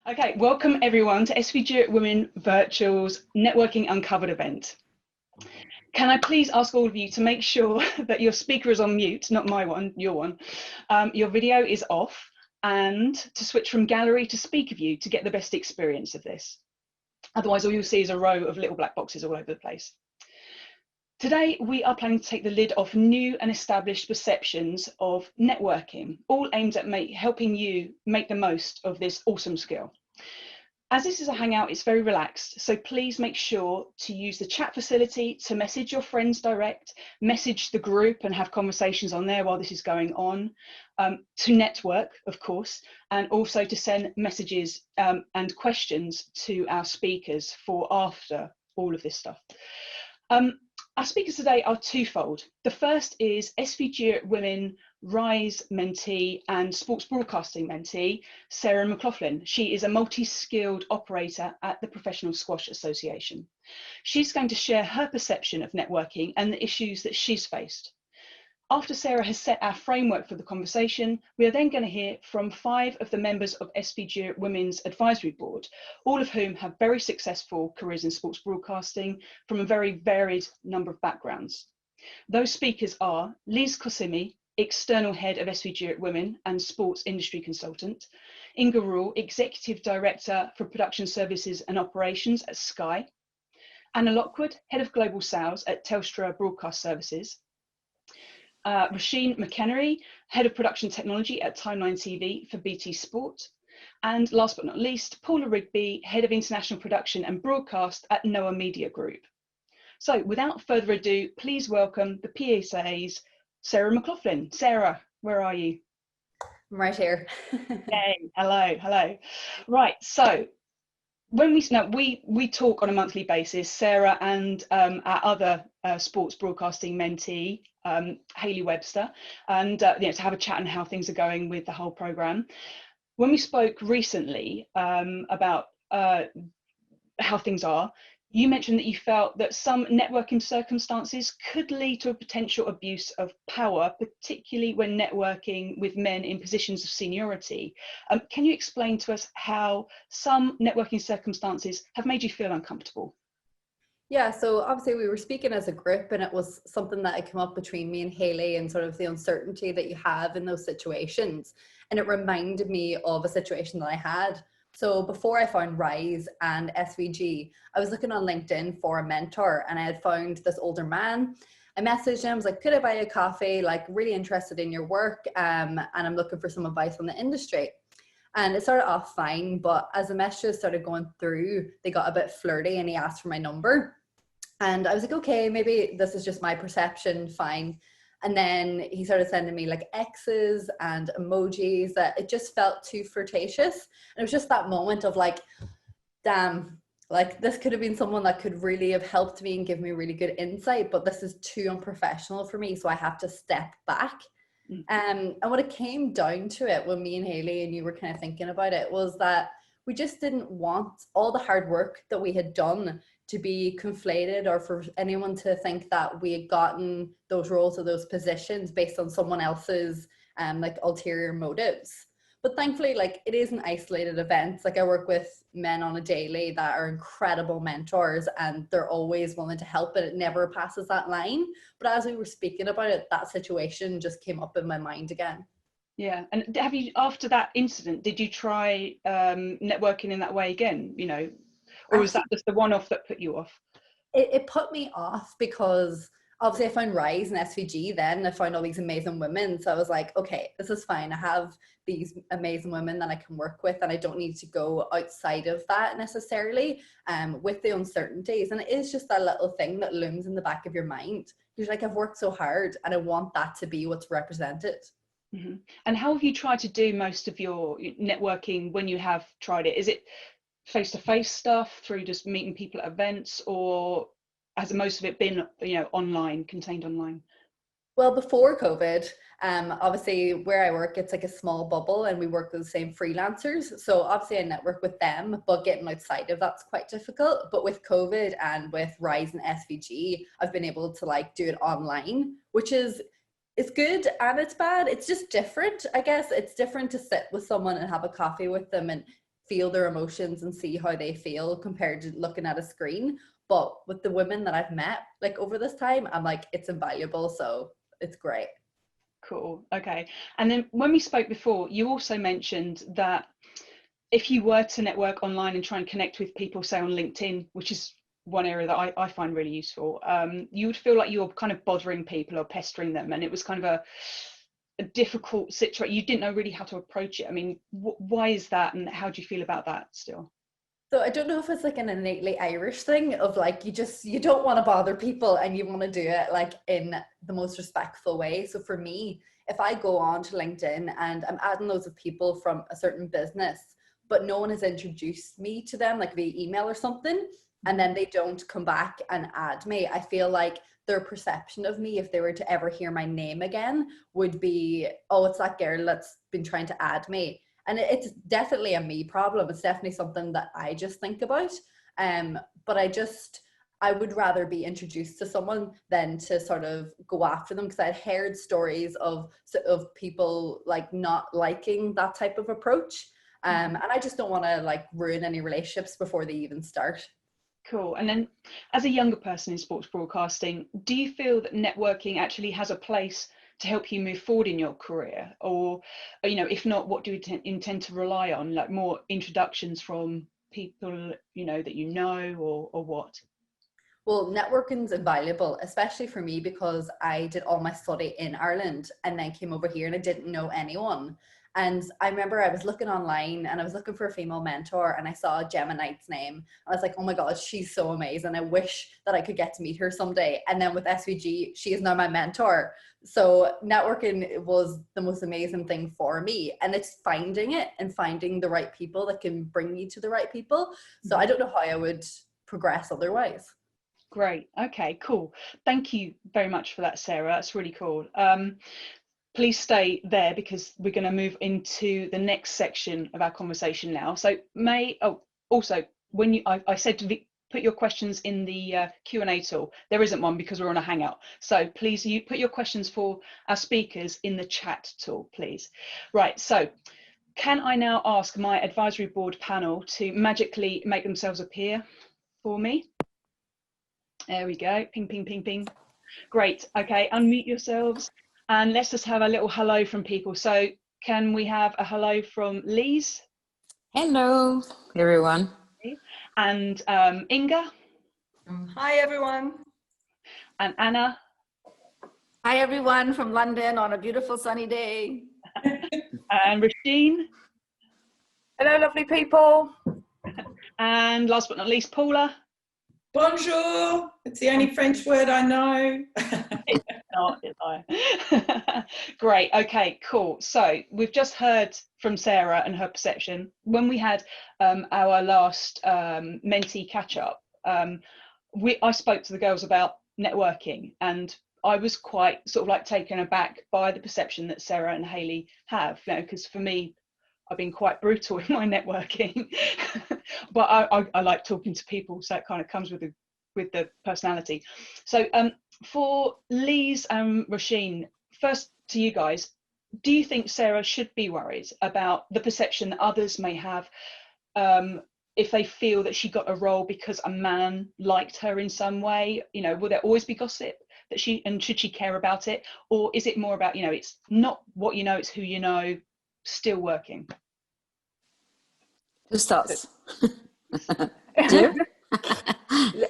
Okay, welcome everyone to SVG Europe Women Virtual's Networking Uncovered event. Can I please ask all of you to make sure that your speaker is on mute, not my one, your one. Your video is off, and to switch from gallery to speaker view to get the best experience of this. Otherwise, all you'll see is a row of little black boxes all over the place. Today, we are planning to take the lid off new and established perceptions of networking, all aimed at helping you make the most of this awesome skill. As this is a hangout, it's very relaxed, so please make sure to use the chat facility to message your friends direct, message the group and have conversations on there while this is going on, to network, of course, and also to send messages and questions to our speakers for after all of this stuff. Our speakers today are twofold. The first is SVG Europe Women Rise mentee and sports broadcasting mentee, Sarah McLaughlin. She is a multi-skilled operator at the Professional Squash Association. She's going to share her perception of networking and the issues that she's faced. After Sarah has set our framework for the conversation, we are then going to hear from 5 of the members of SVG Europe Women's Advisory Board, all of whom have very successful careers in sports broadcasting from a very varied number of backgrounds. Those speakers are Lise Cosimi, External Head of SVG Europe Women and Sports Industry Consultant, Inga Ruehl, Executive Director for Production Services and Operations at Sky, Anna Lockwood, Head of Global Sales at Telstra Broadcast Services, Roisin McKeniry, Head of Production Technology at Timeline TV for BT Sport, and last but not least, Paula Rigby, Head of International Production and Broadcast at Noah Media Group. So without further ado, please welcome the PSA's Sarah McLaughlin. Sarah, where are you? I'm right here. Yay, hello. Right, so when we talk on a monthly basis, Sarah and our other sports broadcasting mentee, Hayley Webster, and to have a chat on how things are going with the whole program. When we spoke recently about how things are, you mentioned that you felt that some networking circumstances could lead to a potential abuse of power, particularly when networking with men in positions of seniority. Can you explain to us how some networking circumstances have made you feel uncomfortable? Yeah, so obviously we were speaking as a group, and it was something that had come up between me and Hayley and sort of the uncertainty that you have in those situations. And it reminded me of a situation that I had. So before I found Rise and SVG, I was looking on LinkedIn for a mentor, and I had found this older man. I messaged him, I was like, could I buy you a coffee? Like, really interested in your work, and I'm looking for some advice on the industry. And it started off fine, but as the messages started going through, they got a bit flirty, and he asked for my number. And I was like, okay, maybe this is just my perception, fine. And then he started sending me like X's and emojis that it just felt too flirtatious. And it was just that moment of like, damn, like this could have been someone that could really have helped me and give me really good insight, but this is too unprofessional for me, so I have to step back. And when it came down to it, when me and Hayley and you were kind of thinking about it, was that we just didn't want all the hard work that we had done to be conflated, or for anyone to think that we had gotten those roles or those positions based on someone else's like ulterior motives. But thankfully, like, it is an isolated event. Like, I work with men on a daily that are incredible mentors, and they're always willing to help, and it never passes that line. But as we were speaking about it, that situation just came up in my mind again. Yeah, and have you, after that incident, did you try networking in that way again, you know, or was that just the one-off that put you off? It put me off because obviously I found Rise and SVG then, I found all these amazing women. So I was like, okay, this is fine. I have these amazing women that I can work with, and I don't need to go outside of that necessarily with the uncertainties. And it is just that little thing that looms in the back of your mind. You're like, I've worked so hard and I want that to be what's represented. Mm-hmm. And how have you tried to do most of your networking when you have tried it? Is it face-to-face stuff through just meeting people at events, or has most of it been, you know, online, contained online? Well, before COVID, obviously where I work, it's like a small bubble, and we work with the same freelancers. So obviously I network with them, but getting outside of that's quite difficult. But with COVID and with Rise and SVG, I've been able to like do it online, which is, it's good and it's bad. It's just different, I guess. It's different to sit with someone and have a coffee with them and feel their emotions and see how they feel compared to looking at a screen. But with the women that I've met like over this time, I'm like, it's invaluable. So it's great. Cool. Okay. And then when we spoke before, you also mentioned that if you were to network online and try and connect with people, say on LinkedIn, which is one area that I find really useful, you would feel like you're kind of bothering people or pestering them, and it was kind of a difficult situation. You didn't know really how to approach it. I mean, why is that, and how do you feel about that still? So I don't know if it's like an innately Irish thing of like, you don't want to bother people and you want to do it like in the most respectful way. So for me, if I go on to LinkedIn and I'm adding loads of people from a certain business, but no one has introduced me to them like via email or something, and then they don't come back and add me, I feel like their perception of me, if they were to ever hear my name again, would be, oh, it's that girl that's been trying to add me. And it's definitely a me problem. It's definitely something that I just think about. But I would rather be introduced to someone than to sort of go after them, because I'd heard stories of people like not liking that type of approach. And I just don't want to like ruin any relationships before they even start. Cool. And then as a younger person in sports broadcasting, do you feel that networking actually has a place to help you move forward in your career? Or, you know, if not, what do you intend to rely on? Like more introductions from people, you know, that you know, or what? Well, networking's invaluable, especially for me, because I did all my study in Ireland and then came over here and I didn't know anyone. And I remember I was looking online and I was looking for a female mentor, and I saw Gemma Knight's name. I was like, oh my God, she's so amazing. I wish that I could get to meet her someday. And then with SVG, she is now my mentor. So networking was the most amazing thing for me. And it's finding it and finding the right people that can bring you to the right people. So I don't know how I would progress otherwise. Great. Okay, cool. Thank you very much for that, Sarah. That's really cool. Please stay there because we're going to move into the next section of our conversation now. So also when I said to put your questions in the Q&A tool, there isn't one because we're on a Hangout. So please, you put your questions for our speakers in the chat tool, please. Right, so can I now ask my advisory board panel to magically make themselves appear for me? There we go, ping, ping, ping, ping. Great, okay, unmute yourselves. And let's just have a little hello from people. So can we have a hello from Lise? Hello, everyone. And Inga? Hi, everyone. And Anna? Hi, everyone from London on a beautiful sunny day. And Roisin? Hello, lovely people. And last but not least, Paula? Bonjour. It's the only French word I know. It's not, is I? Great. Okay, cool. So we've just heard from Sarah and her perception. When we had our last mentee catch up, I spoke to the girls about networking, and I was quite sort of like taken aback by the perception that Sarah and Hayley have, you know, because for me, I've been quite brutal in my networking, but I like talking to people, so it kind of comes with the personality. So for Lise and Roisin, first to you guys, do you think Sarah should be worried about the perception that others may have if they feel that she got a role because a man liked her in some way? You know, will there always be gossip that should she care about it? Or is it more about, you know, it's not what you know, it's who you know, still working? Who starts?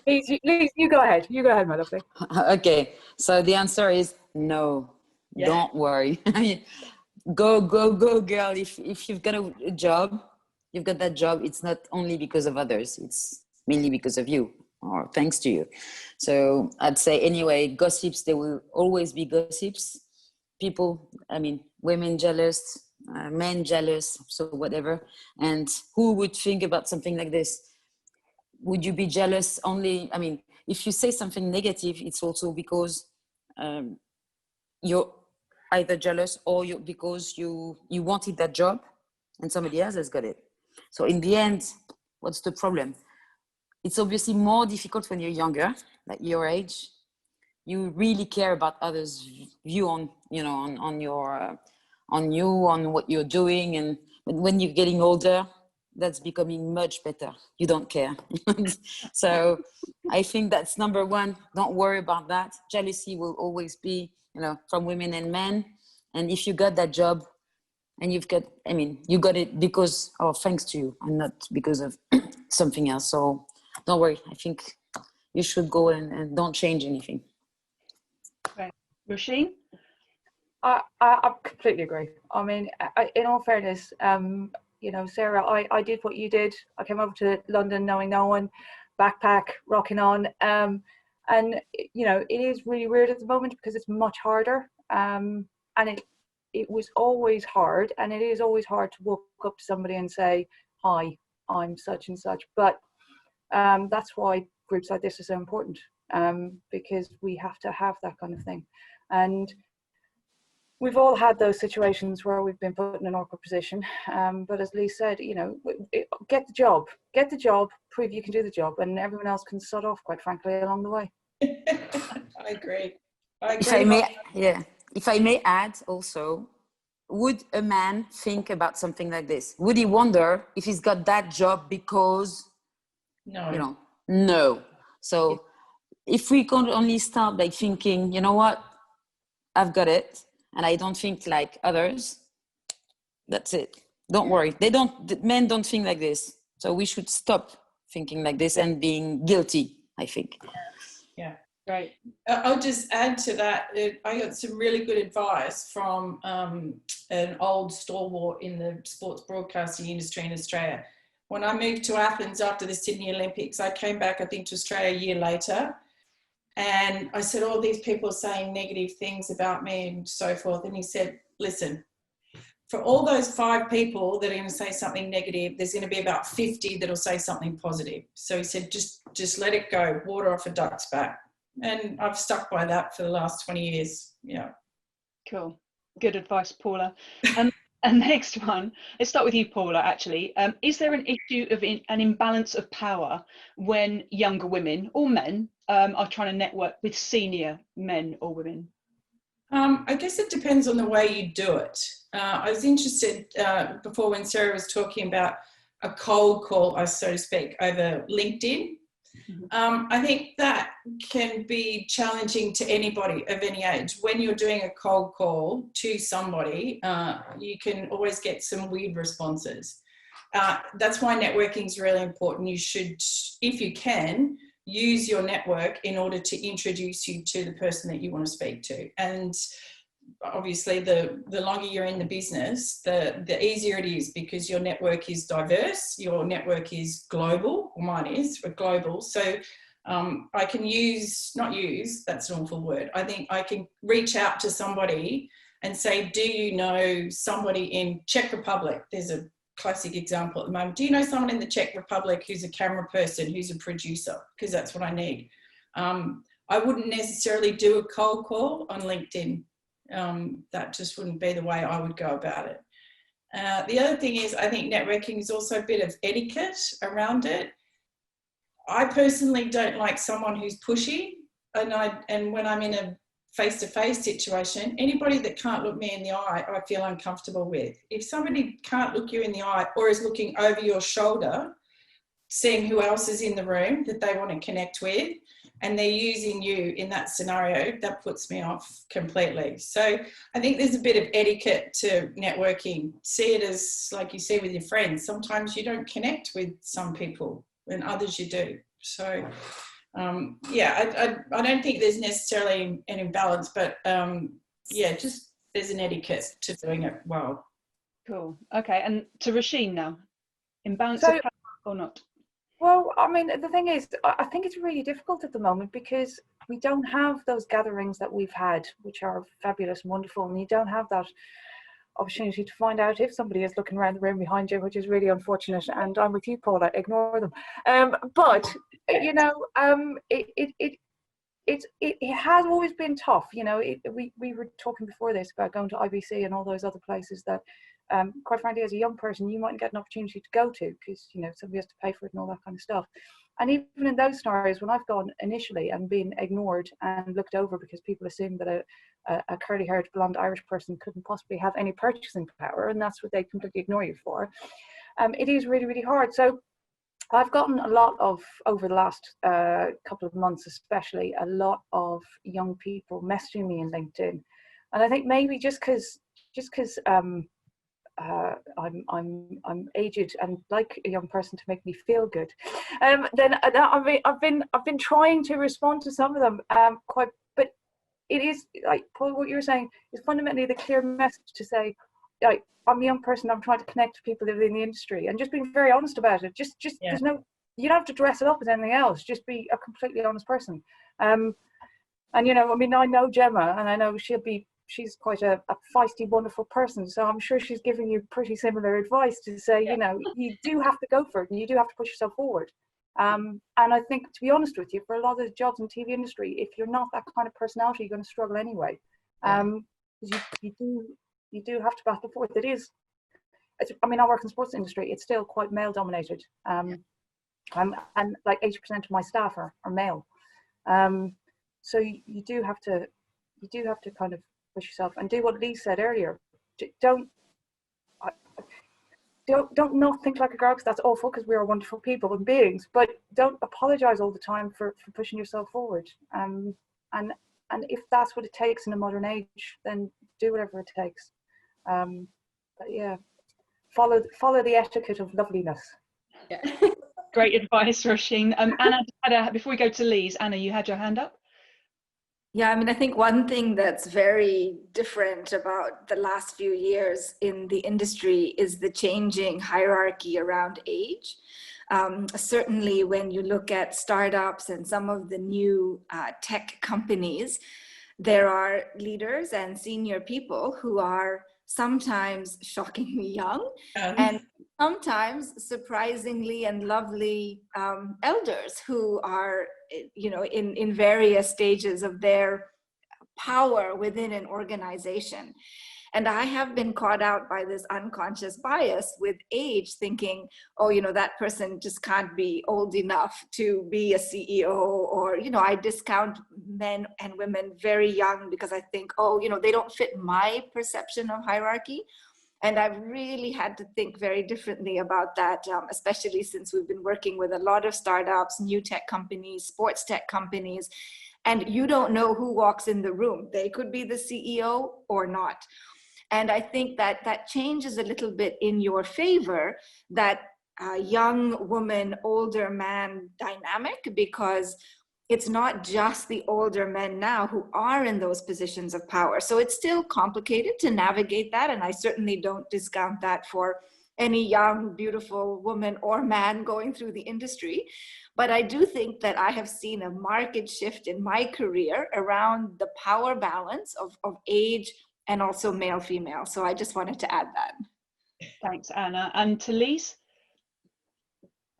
Lise, you go ahead. You go ahead, my lovely. Okay, so the answer is no. Yeah. Don't worry. Go, girl. If you've got a job, you've got that job. It's not only because of others. It's mainly because of you, or thanks to you. So I'd say anyway, gossips, there will always be gossips. People, I mean, women jealous, men jealous, so whatever. And who would think about something like this? Would you be jealous only? I mean, if you say something negative, it's also because you're either jealous or because you wanted that job and somebody else has got it. So in the end, what's the problem? It's obviously more difficult when you're younger, like your age. You really care about others' view on, you know, on you, on what you're doing. And when you're getting older, that's becoming much better. You don't care. So I think that's number one. Don't worry about that. Jealousy will always be, from women and men. And if you got that job and you got it because, thanks to you and not because of something else. So don't worry. I think you should go and don't change anything. Right. Roisin? I completely agree. I mean, in all fairness, Sarah, I did what you did. I came over to London knowing no one, backpack, rocking on. And, it is really weird at the moment because it's much harder. And it was always hard, and it is always hard to walk up to somebody and say, hi, I'm such and such. But that's why groups like this are so important, because we have to have that kind of thing. And we've all had those situations where we've been put in an awkward position. But as Lise said, get the job, prove you can do the job, and everyone else can sod off, quite frankly, along the way. I agree. If I may add also, would a man think about something like this? Would he wonder if he's got that job because, no. So if we can only start by thinking, you know what, I've got it, and I don't think like others, that's it. Don't worry. Men don't think like this. So we should stop thinking like this and being guilty, I think. Yeah. Right. I'll just add to that. I got some really good advice from an old stalwart in the sports broadcasting industry in Australia. When I moved to Athens after the Sydney Olympics, I came back, I think, to Australia a year later. And I said, all these people are saying negative things about me and so forth. And he said, listen, for all those 5 people that are going to say something negative, there's going to be about 50 that'll say something positive. So he said, just let it go, water off a duck's back. And I've stuck by that for the last 20 years. Yeah. Cool. Good advice, Paula. And next one, let's start with you, Paula, actually. Is there an issue of an imbalance of power when younger women or men are trying to network with senior men or women? I guess it depends on the way you do it. I was interested before when Sarah was talking about a cold call, so to speak, over LinkedIn. I think that can be challenging to anybody of any age. When you're doing a cold call to somebody, you can always get some weird responses. That's why networking is really important. You should, if you can, use your network in order to introduce you to the person that you want to speak to. And obviously the longer you're in the business, the easier it is, because your network is diverse, your network is global, or mine is global. So I can that's an awful word. I think I can reach out to somebody and say, do you know somebody in Czech Republic? There's a classic example at the moment. Do you know someone in the Czech Republic who's a camera person, who's a producer? Because that's what I need. I wouldn't necessarily do a cold call on LinkedIn. That just wouldn't be the way I would go about it. The other thing is, I think networking is also a bit of etiquette around it. I personally don't like someone who's pushy, and when I'm in a face-to-face situation, anybody that can't look me in the eye, I feel uncomfortable with. If somebody can't look you in the eye or is looking over your shoulder, seeing who else is in the room that they want to connect with, and they're using you in that scenario, that puts me off completely. So I think there's a bit of etiquette to networking. See it as, like you see with your friends, sometimes you don't connect with some people and others you do. So I don't think there's necessarily an imbalance, but just there's an etiquette to doing it well. Cool. Okay, and to Roisin now, imbalance of power or not? Well, I mean, the thing is, I think it's really difficult at the moment because we don't have those gatherings that we've had, which are fabulous and wonderful, and you don't have that opportunity to find out if somebody is looking around the room behind you, which is really unfortunate. And I'm with you, Paula, ignore them. But you know, it has always been tough. You know, we were talking before this about going to IBC and all those other places that, quite frankly, as a young person, you mightn't get an opportunity to go to because, you know, somebody has to pay for it and all that kind of stuff. And even in those scenarios, when I've gone initially and been ignored and looked over because people assume that a curly-haired blonde Irish person couldn't possibly have any purchasing power, and that's what they completely ignore you for. it is really, really hard. So I've gotten a lot of, over the last couple of months especially, a lot of young people messaging me in LinkedIn. And I think maybe just because I'm aged and like a young person to make me feel good, then I've been trying to respond to some of them quite, but it is like Paul, what you're saying is fundamentally the clear message to say, like, I'm a young person, I'm trying to connect to people within the industry, and just being very honest about it. Just there's no, you don't have to dress it up as anything else. Just be a completely honest person. And you know, I mean, I know Gemma, and I know she's quite a feisty, wonderful person. So I'm sure she's giving you pretty similar advice to say, you know, you do have to go for it, and you do have to push yourself forward. And I think, to be honest with you, for a lot of the jobs in the TV industry, if you're not that kind of personality, you're going to struggle anyway. Because you do have to battle forth. It is, I mean, I work in the sports industry, it's still quite male dominated. And like 80% of my staff are male. So you do have to kind of push yourself and do what Lise said earlier. Don't not think like a girl, because that's awful, because we are wonderful people and beings, but don't apologize all the time for pushing yourself forward. And if that's what it takes in a modern age, then do whatever it takes. But yeah, follow the etiquette of loveliness. Yeah. Great advice, Roisin. Anna, before we go to Lise, Anna, you had your hand up? Yeah, I mean, I think one thing that's very different about the last few years in the industry is the changing hierarchy around age. Certainly when you look at startups and some of the new tech companies, there are leaders and senior people who are sometimes shockingly young and sometimes surprisingly and lovely elders who are, you know, in various stages of their power within an organization. And I have been caught out by this unconscious bias with age, thinking, oh, you know, that person just can't be old enough to be a CEO, or, you know, I discount men and women very young because I think, oh, you know, they don't fit my perception of hierarchy. And I've really had to think very differently about that, especially since we've been working with a lot of startups, new tech companies, sports tech companies, and you don't know who walks in the room. They could be the CEO or not. And I think that that changes a little bit in your favor, that young woman, older man dynamic, because it's not just the older men now who are in those positions of power. So it's still complicated to navigate that. And I certainly don't discount that for any young, beautiful woman or man going through the industry. But I do think that I have seen a marked shift in my career around the power balance of age and also male female. So I just wanted to add that. Thanks, Anna. And to Lise?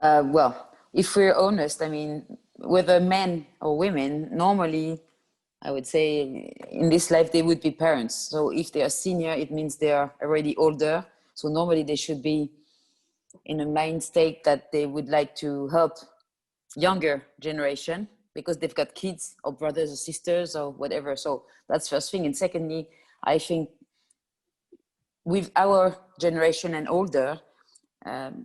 Well, if we're honest, I mean, whether men or women, normally, I would say in this life, they would be parents. So if they are senior, it means they are already older. So normally they should be in a mind state that they would like to help younger generation because they've got kids or brothers or sisters or whatever. So that's first thing. And secondly, I think with our generation and older,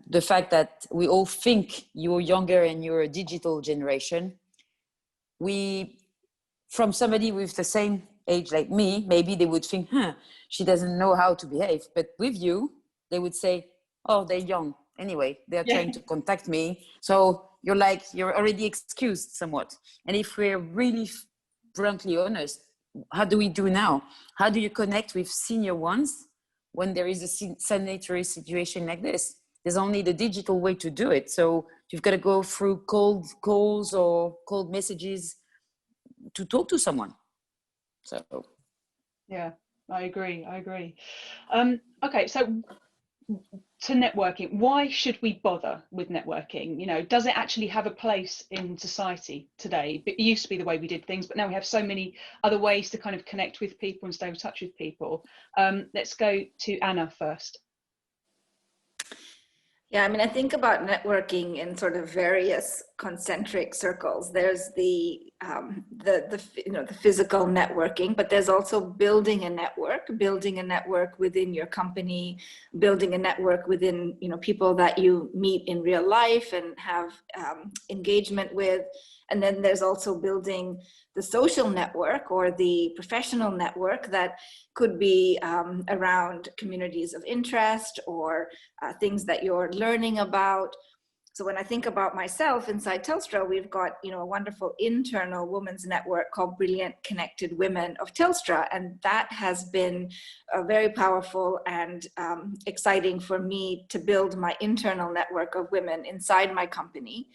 the fact that we all think you're younger and you're a digital generation, from somebody with the same age like me, maybe they would think, she doesn't know how to behave. But with you, they would say, oh, they're young. Anyway, they're trying to contact me. So you're already excused somewhat. And if we're really bluntly honest, how do we do now? How do you connect with senior ones when there is a sanitary situation like this? There's only the digital way to do it. So you've got to go through cold calls or cold messages to talk to someone. So yeah, I agree. Okay, so to networking, why should we bother with networking? You know, does it actually have a place in society today? It used to be the way we did things, but now we have so many other ways to kind of connect with people and stay in touch with people. Let's go to Anna first. Yeah, I mean, I think about networking in sort of various concentric circles. There's the physical networking, but there's also building a network within your company, building a network within, people that you meet in real life and have engagement with. And then there's also building the social network or the professional network that could be around communities of interest or things that you're learning about. So when I think about myself inside Telstra, we've got, a wonderful internal women's network called Brilliant Connected Women of Telstra. And that has been very powerful and exciting for me to build my internal network of women inside my company.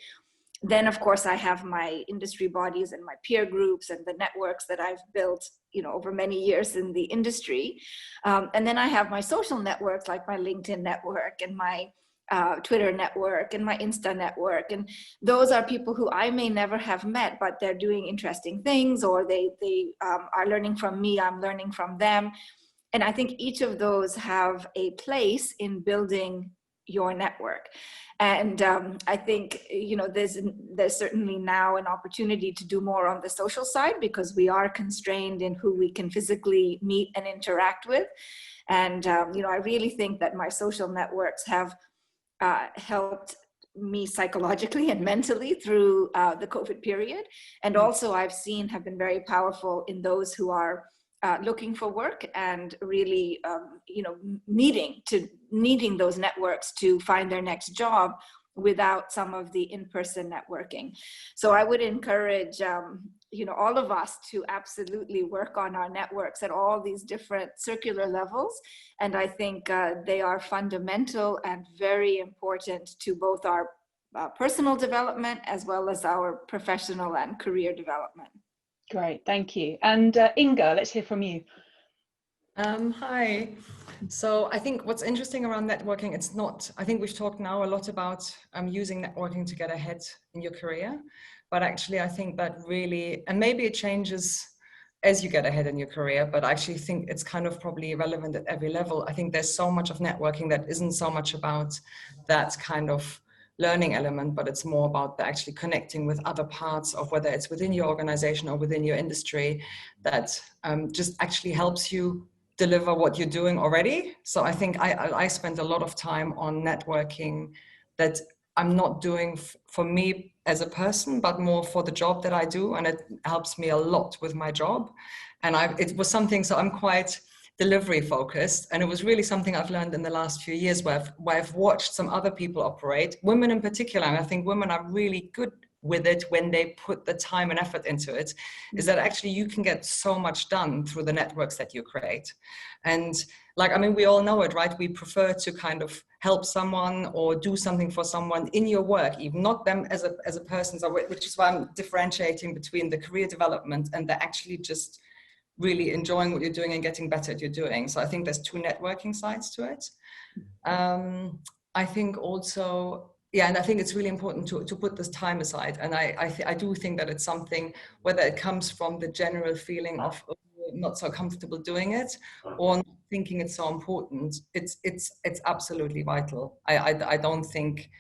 Then, of course, I have my industry bodies and my peer groups and the networks that I've built, over many years in the industry. And then I have my social networks like my LinkedIn network and my Twitter network and my Insta network. And those are people who I may never have met, but they're doing interesting things, or they are learning from me, I'm learning from them. And I think each of those have a place in building your network. And I think, there's certainly now an opportunity to do more on the social side because we are constrained in who we can physically meet and interact with. And, I really think that my social networks have helped me psychologically and mentally through the COVID period. And also I've seen have been very powerful in those who are looking for work and really, needing those networks to find their next job without some of the in-person networking. So I would encourage, all of us to absolutely work on our networks at all these different circular levels. And I think they are fundamental and very important to both our personal development as well as our professional and career development. Great, thank you. And Inga, let's hear from you. Hi. So I think what's interesting around networking, I think we've talked now a lot about using networking to get ahead in your career, but actually I think that really, and maybe it changes as you get ahead in your career, but I actually think it's kind of probably relevant at every level. I think there's so much of networking that isn't so much about that kind of learning element, but it's more about actually connecting with other parts of whether it's within your organization or within your industry that just actually helps you deliver what you're doing already. So I think I spend a lot of time on networking that I'm not doing for me as a person, but more for the job that I do. And it helps me a lot with my job. And it was something, so I'm quite delivery focused. And it was really something I've learned in the last few years where I've watched some other people operate, women in particular. And I think women are really good with it when they put the time and effort into it, is that actually you can get so much done through the networks that you create. And we all know it, right? We prefer to kind of help someone or do something for someone in your work, even not them as a person, so which is why I'm differentiating between the career development and the actually just really enjoying what you're doing and getting better at what you're doing. So I think there's two networking sides to it. I think also, and I think it's really important to put this time aside. And I do think that it's something, whether it comes from the general feeling of not so comfortable doing it or not thinking it's so important, it's absolutely vital. I don't think,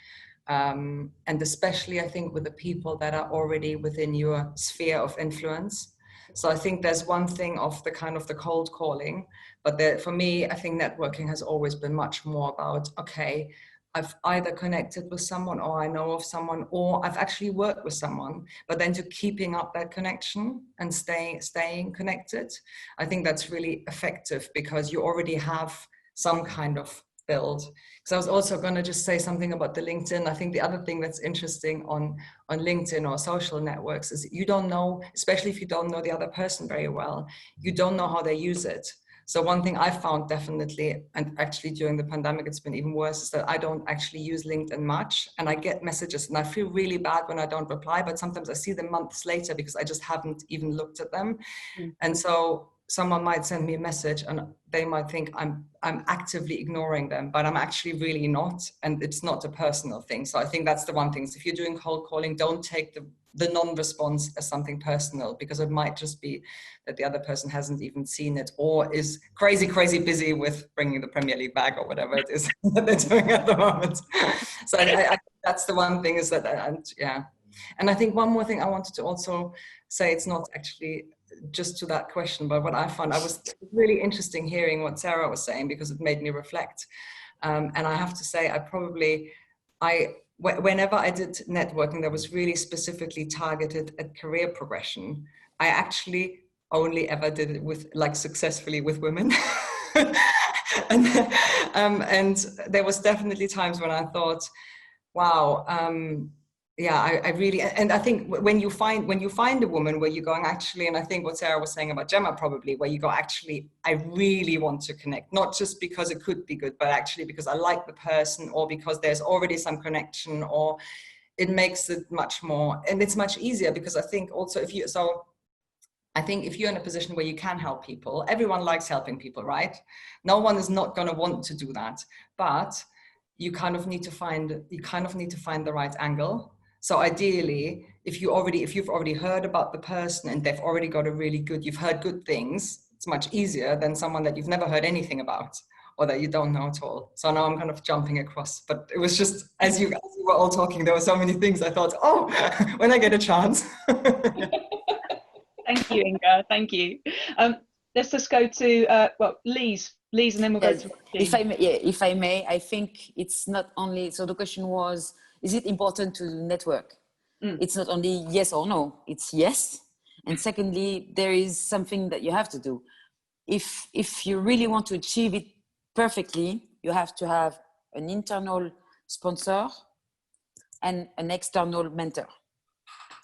and especially I think with the people that are already within your sphere of influence. So I think there's one thing of the kind of the cold calling, but for me, I think networking has always been much more about, okay, I've either connected with someone or I know of someone or I've actually worked with someone, but then to keeping up that connection and staying connected, I think that's really effective because you already have some kind of build. So I was also going to just say something about the LinkedIn. I think the other thing that's interesting on LinkedIn or social networks is you don't know, especially if you don't know the other person very well, you don't know how they use it. So one thing I found definitely, and actually during the pandemic, it's been even worse, is that I don't actually use LinkedIn much. And I get messages and I feel really bad when I don't reply, but sometimes I see them months later because I just haven't even looked at them. And so someone might send me a message and they might think I'm actively ignoring them, but I'm actually really not. And it's not a personal thing. So I think that's the one thing. So if you're doing cold calling, don't take the non-response as something personal, because it might just be that the other person hasn't even seen it or is crazy busy with bringing the Premier League back or whatever it is that they're doing at the moment. So I that's the one thing is that, and I think one more thing I wanted to also say, it's not actually just to that question, but what I found, I was really interesting hearing what Sarah was saying, because it made me reflect. And I have to say, whenever I did networking that was really specifically targeted at career progression, I actually only ever did it with, like, successfully with women. And there was definitely times when I thought, wow, I really, and I think when you find a woman where you're going, actually, and I think what Sarah was saying about Gemma probably, where you go, actually, I really want to connect, not just because it could be good, but actually because I like the person, or because there's already some connection, or it makes it much more, and it's much easier, because I think also if you're in a position where you can help people, everyone likes helping people, right? No one is not going to want to do that, but you kind of need to find the right angle. So ideally, if you've already heard about the person and they've already got you've heard good things, it's much easier than someone that you've never heard anything about or that you don't know at all. So now I'm kind of jumping across, but it was just, as you were all talking, there were so many things I thought, oh, when I get a chance. Thank you, Inga. Thank you. Let's just go to Lise, and then we'll go to. If I may, I think it's not only. So the question was, is it important to network? It's not only yes or no. It's yes, and secondly, there is something that you have to do. If you really want to achieve it perfectly, you have to have an internal sponsor and an external mentor.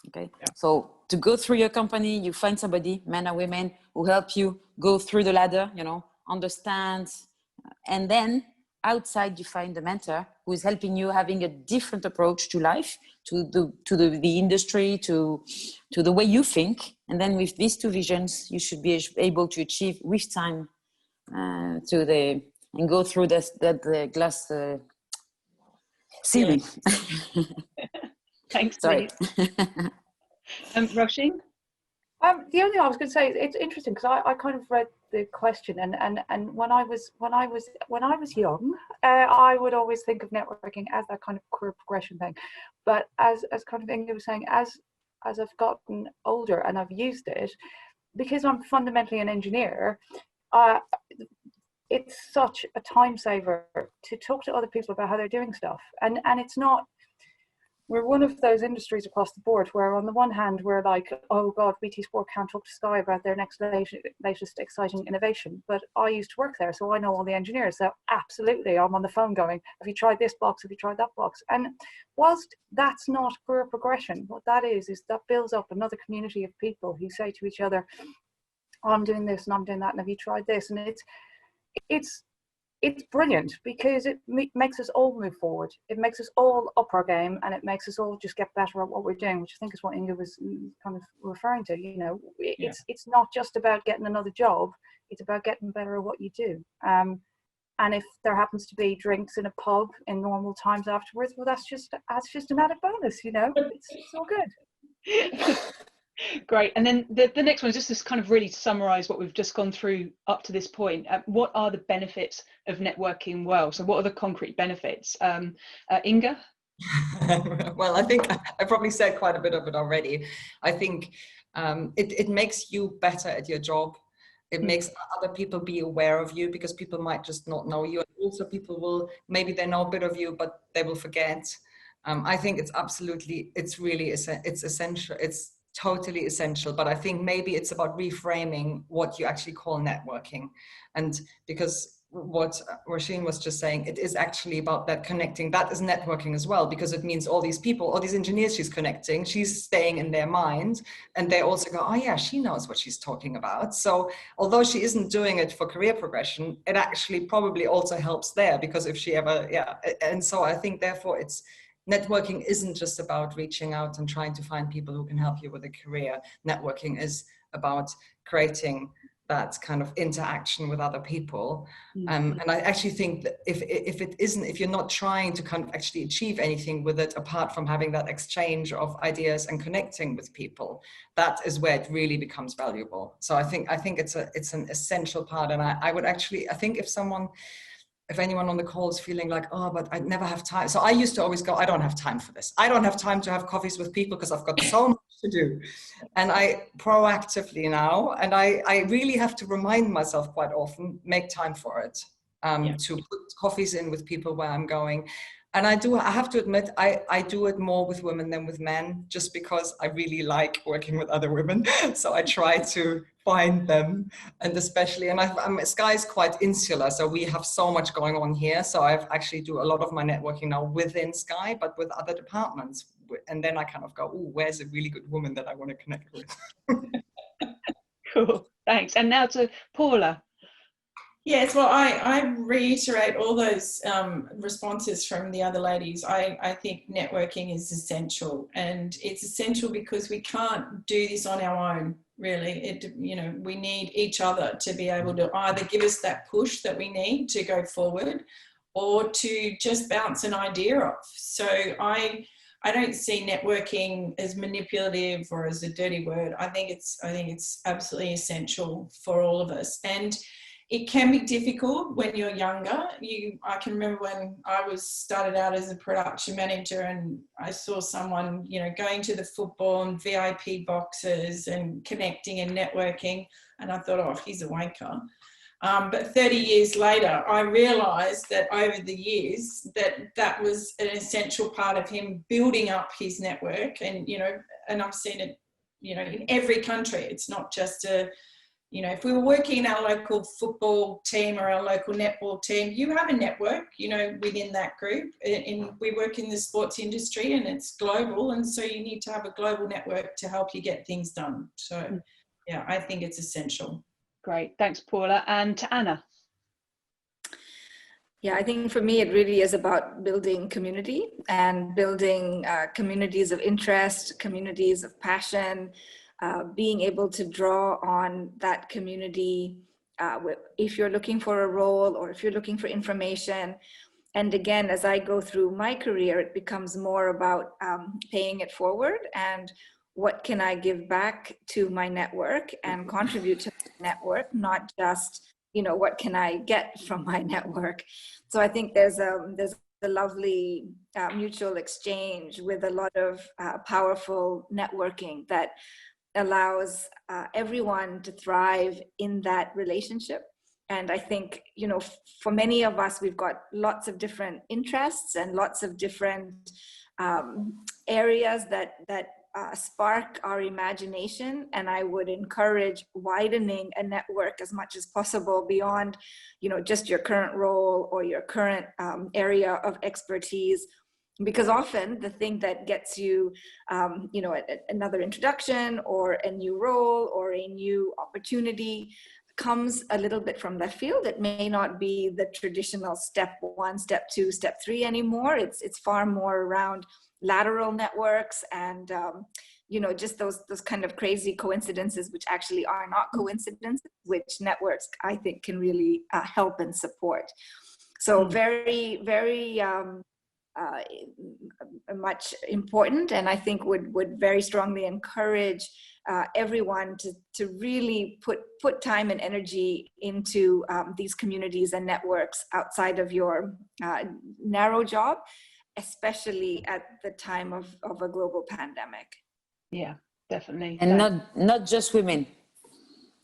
Okay, so to go through your company, you find somebody, men or women, who help you go through the ladder, understand, and then outside you find the mentor who is helping you having a different approach to life, to the industry, to the way you think. And then with these two visions, you should be able to achieve with time and go through the glass ceiling. Thanks. Sorry. Roisin? The only thing I was going to say, it's interesting because I kind of read the question, and when I was young, I would always think of networking as that kind of career progression thing. But as kind of Inga was saying, as I've gotten older and I've used it, because I'm fundamentally an engineer, it's such a time saver to talk to other people about how they're doing stuff, and it's not. We're one of those industries across the board where on the one hand, we're like, oh God, BT Sport can't talk to Sky about their next latest exciting innovation. But I used to work there, so I know all the engineers. So absolutely, I'm on the phone going, have you tried this box? Have you tried that box? And whilst that's not career progression, what that is that builds up another community of people who say to each other, oh, I'm doing this and I'm doing that, and have you tried this? And it's brilliant because it makes us all move forward. It makes us all up our game, and it makes us all just get better at what we're doing, which I think is what Inga was kind of referring to. It's not just about getting another job. It's about getting better at what you do. And if there happens to be drinks in a pub in normal times afterwards, well, that's just an added bonus. It's all good. Great. And then the next one is just to kind of really summarize what we've just gone through up to this point. What are the benefits of networking well? So what are the concrete benefits? Inga? Well, I think I probably said quite a bit of it already. I think it makes you better at your job. It makes other people be aware of you, because people might just not know you. And also people will, maybe they know a bit of you, but they will forget. I think it's essential. It's totally essential, but I think maybe it's about reframing what you actually call networking. And because what Roisin was just saying, it is actually about that connecting. That is networking as well, because it means all these people, all these engineers she's connecting, she's staying in their mind, and they also go, oh yeah, she knows what she's talking about. So although she isn't doing it for career progression, it actually probably also helps there, because if she ever, and so I think therefore networking isn't just about reaching out and trying to find people who can help you with a career. Networking is about creating that kind of interaction with other people. And I actually think that if you're not trying to kind of actually achieve anything with it, apart from having that exchange of ideas and connecting with people, that is where it really becomes valuable. So I think it's an essential part. And I think if anyone on the call is feeling like, oh, but I never have time. So I used to always go, I don't have time for this. I don't have time to have coffees with people because I've got so much to do. And I proactively now, and I really have to remind myself quite often, make time for it, to put coffees in with people where I'm going. And I have to admit, I do it more with women than with men, just because I really like working with other women. So I try to find them, and especially, and Sky is quite insular, so we have so much going on here. So I actually do a lot of my networking now within Sky, but with other departments. And then I kind of go, oh, where's a really good woman that I want to connect with? Cool, thanks. And now to Paula. Yes, well, I reiterate all those responses from the other ladies. I think networking is essential, and it's essential because we can't do this on our own, really. We need each other to be able to either give us that push that we need to go forward, or to just bounce an idea off. So I don't see networking as manipulative or as a dirty word. I think it's absolutely essential for all of us. And it can be difficult when you're younger. I can remember when I started out as a production manager, and I saw someone, going to the football and VIP boxes and connecting and networking, and I thought, oh, he's a wanker. But 30 years later, I realised that over the years that was an essential part of him building up his network, and and I've seen it, in every country. It's not just if we were working in our local football team or our local netball team, you have a network, within that group. And we work in the sports industry, and it's global. And so you need to have a global network to help you get things done. So, yeah, I think it's essential. Great. Thanks, Paula. And to Anna. Yeah, I think for me, it really is about building community and building communities of interest, communities of passion, being able to draw on that community if you're looking for a role or if you're looking for information. And again, as I go through my career, it becomes more about paying it forward and what can I give back to my network and contribute to the network, not just, what can I get from my network. So I think there's a lovely mutual exchange with a lot of powerful networking that allows everyone to thrive in that relationship. And I think, for many of us, we've got lots of different interests and lots of different areas that spark our imagination. And I would encourage widening a network as much as possible beyond, just your current role or your current area of expertise. Because often the thing that gets you, another introduction or a new role or a new opportunity comes a little bit from left field. It may not be the traditional step 1, step 2, step 3 anymore. It's far more around lateral networks and, just those kind of crazy coincidences, which actually are not coincidences, which networks, I think, can really help and support. So very, very, much important, and I think would very strongly encourage everyone to really put time and energy into these communities and networks outside of your narrow job, especially at the time of a global pandemic. Yeah, definitely. And not just women.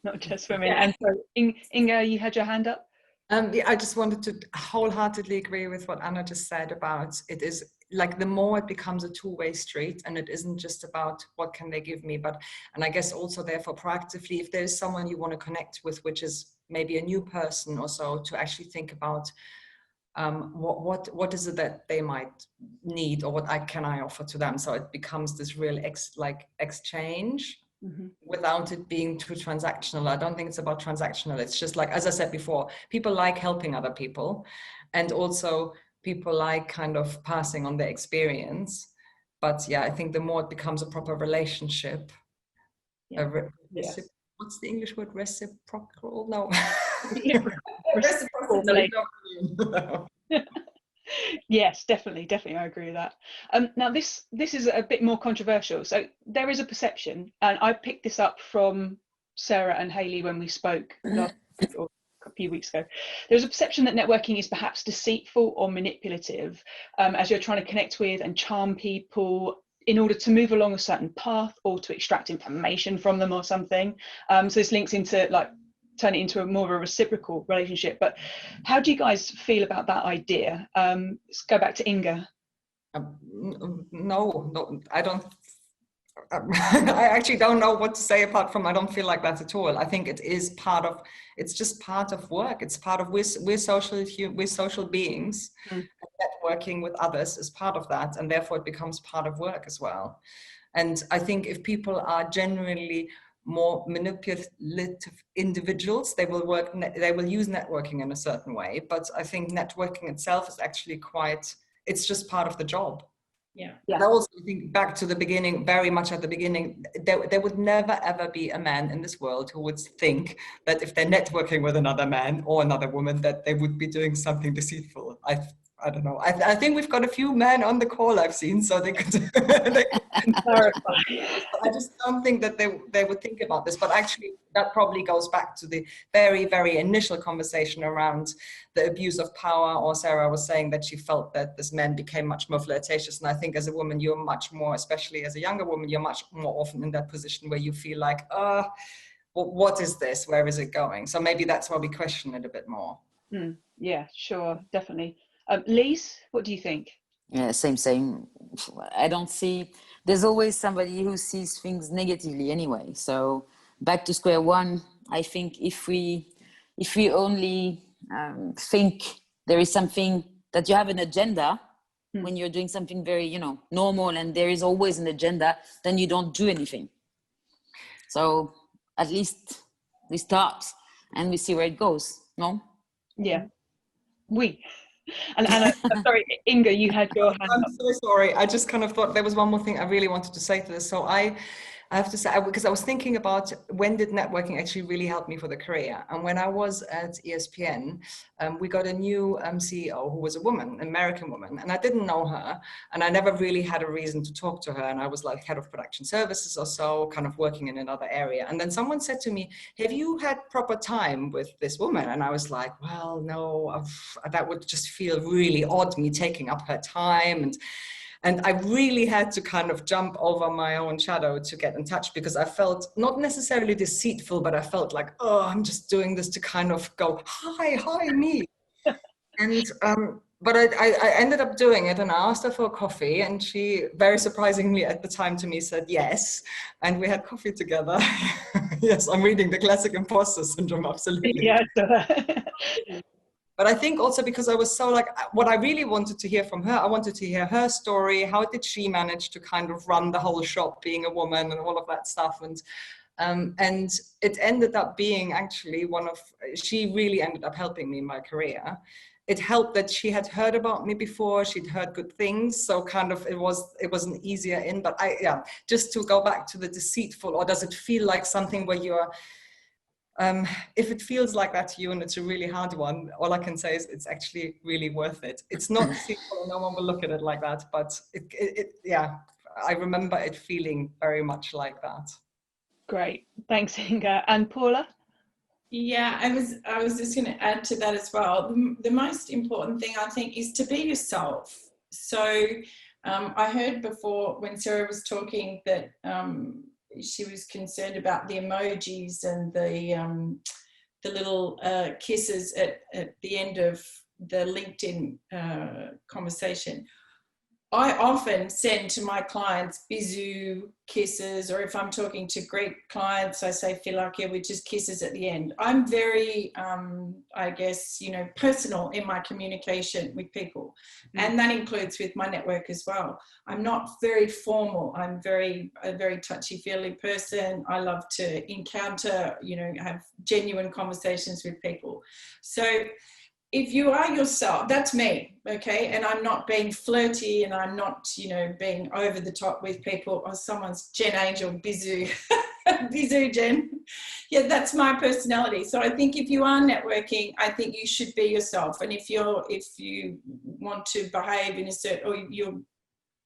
Not just women. Yeah. And so, Inga, you had your hand up? I just wanted to wholeheartedly agree with what Anna just said about it is like the more it becomes a two-way street, and it isn't just about what can they give me, and I guess also therefore proactively, if there's someone you want to connect with, which is maybe a new person or so, to actually think about what is it that they might need, or what can I offer to them, so it becomes this real exchange. Mm-hmm. Without it being too transactional. I don't think it's about transactional. It's just like, as I said before, people like helping other people, and also people like kind of passing on their experience. But yeah, I think the more it becomes a proper relationship, what's what's the English word? Reciprocal? No. Reciprocity. Yes, definitely, I agree with that. Now this is a bit more controversial. So there is a perception, and I picked this up from Sarah and Hayley when we spoke last or a few weeks ago. There's a perception that networking is perhaps deceitful or manipulative, as you're trying to connect with and charm people in order to move along a certain path or to extract information from them or something. So this links into like turn it into a more of a reciprocal relationship. But how do you guys feel about that idea? Let's go back to Inga. No, I don't. I actually don't know what to say apart from I don't feel like that at all. I think it's just part of work. It's part of we're social beings. And networking with others is part of that, and therefore it becomes part of work as well. And I think if people are genuinely more manipulative individuals, they will use networking in a certain way. But I think networking itself is actually it's just part of the job. Yeah. I also think back to the beginning, very much at the beginning, there would never ever be a man in this world who would think that if they're networking with another man or another woman, that they would be doing something deceitful. I don't know. I think we've got a few men on the call I've seen, so they could clarify. I just don't think that they would think about this. But actually, that probably goes back to the very, very initial conversation around the abuse of power. Or Sarah was saying that she felt that this man became much more flirtatious. And I think as a woman, you're much more, especially as a younger woman, you're much more often in that position where you feel like, what is this? Where is it going? So maybe that's why we question it a bit more. Yeah, sure, definitely. Lise, what do you think? Yeah, same. I don't see, there's always somebody who sees things negatively anyway. So back to square one, I think if we only think there is something that you have an agenda when you're doing something very, normal, and there is always an agenda, then you don't do anything. So at least we start and we see where it goes, no? Yeah. And sorry, Inga, you had your hand I'm up. so sorry. I just kind of thought there was one more thing I really wanted to say to this. So I have to say, because I was thinking about when did networking actually really help me for the career. And when I was at ESPN, we got a new CEO who was a woman, an American woman, and I didn't know her, and I never really had a reason to talk to her. And I was like head of production services or so, kind of working in another area. And then someone said to me, have you had proper time with this woman? And I was like, well, no, that would just feel really odd, me taking up her time. And I really had to kind of jump over my own shadow to get in touch, because I felt not necessarily deceitful, but I felt like, I'm just doing this to kind of go, hi, me. And, but I ended up doing it, and I asked her for a coffee, and she very surprisingly at the time to me said yes. And we had coffee together. Yes, I'm reading the classic imposter syndrome, absolutely. Yeah. But I think also because I was so like, what I really wanted to hear from her, I wanted to hear her story. How did she manage to kind of run the whole shop being a woman and all of that stuff? And it ended up being actually she really ended up helping me in my career. It helped that she had heard about me before, she'd heard good things. So kind of it was an easier in, but just to go back to the deceitful, or does it feel like something where you're, if it feels like that to you and it's a really hard one, all I can say is it's actually really worth it. It's not simple, no one will look at it like that, but I remember it feeling very much like that. Great, thanks, Inga. And Paula? Yeah, I was just going to add to that as well. The most important thing, I think, is to be yourself. So I heard before when Sarah was talking that she was concerned about the emojis and the little kisses at the end of the LinkedIn conversation. I often send to my clients bisou kisses, or if I'm talking to Greek clients, I say philakia, which is kisses at the end. I'm very, I guess, personal in my communication with people. And that includes with my network as well. I'm not very formal. I'm a very touchy-feely person. I love to encounter, have genuine conversations with people. So if you are yourself, that's me, okay? And I'm not being flirty, and I'm not, being over the top with people. Or someone's Jen Angel, bisou, bisou Jen. Yeah, that's my personality. So I think if you are networking, I think you should be yourself. And if you want to behave in a certain, or you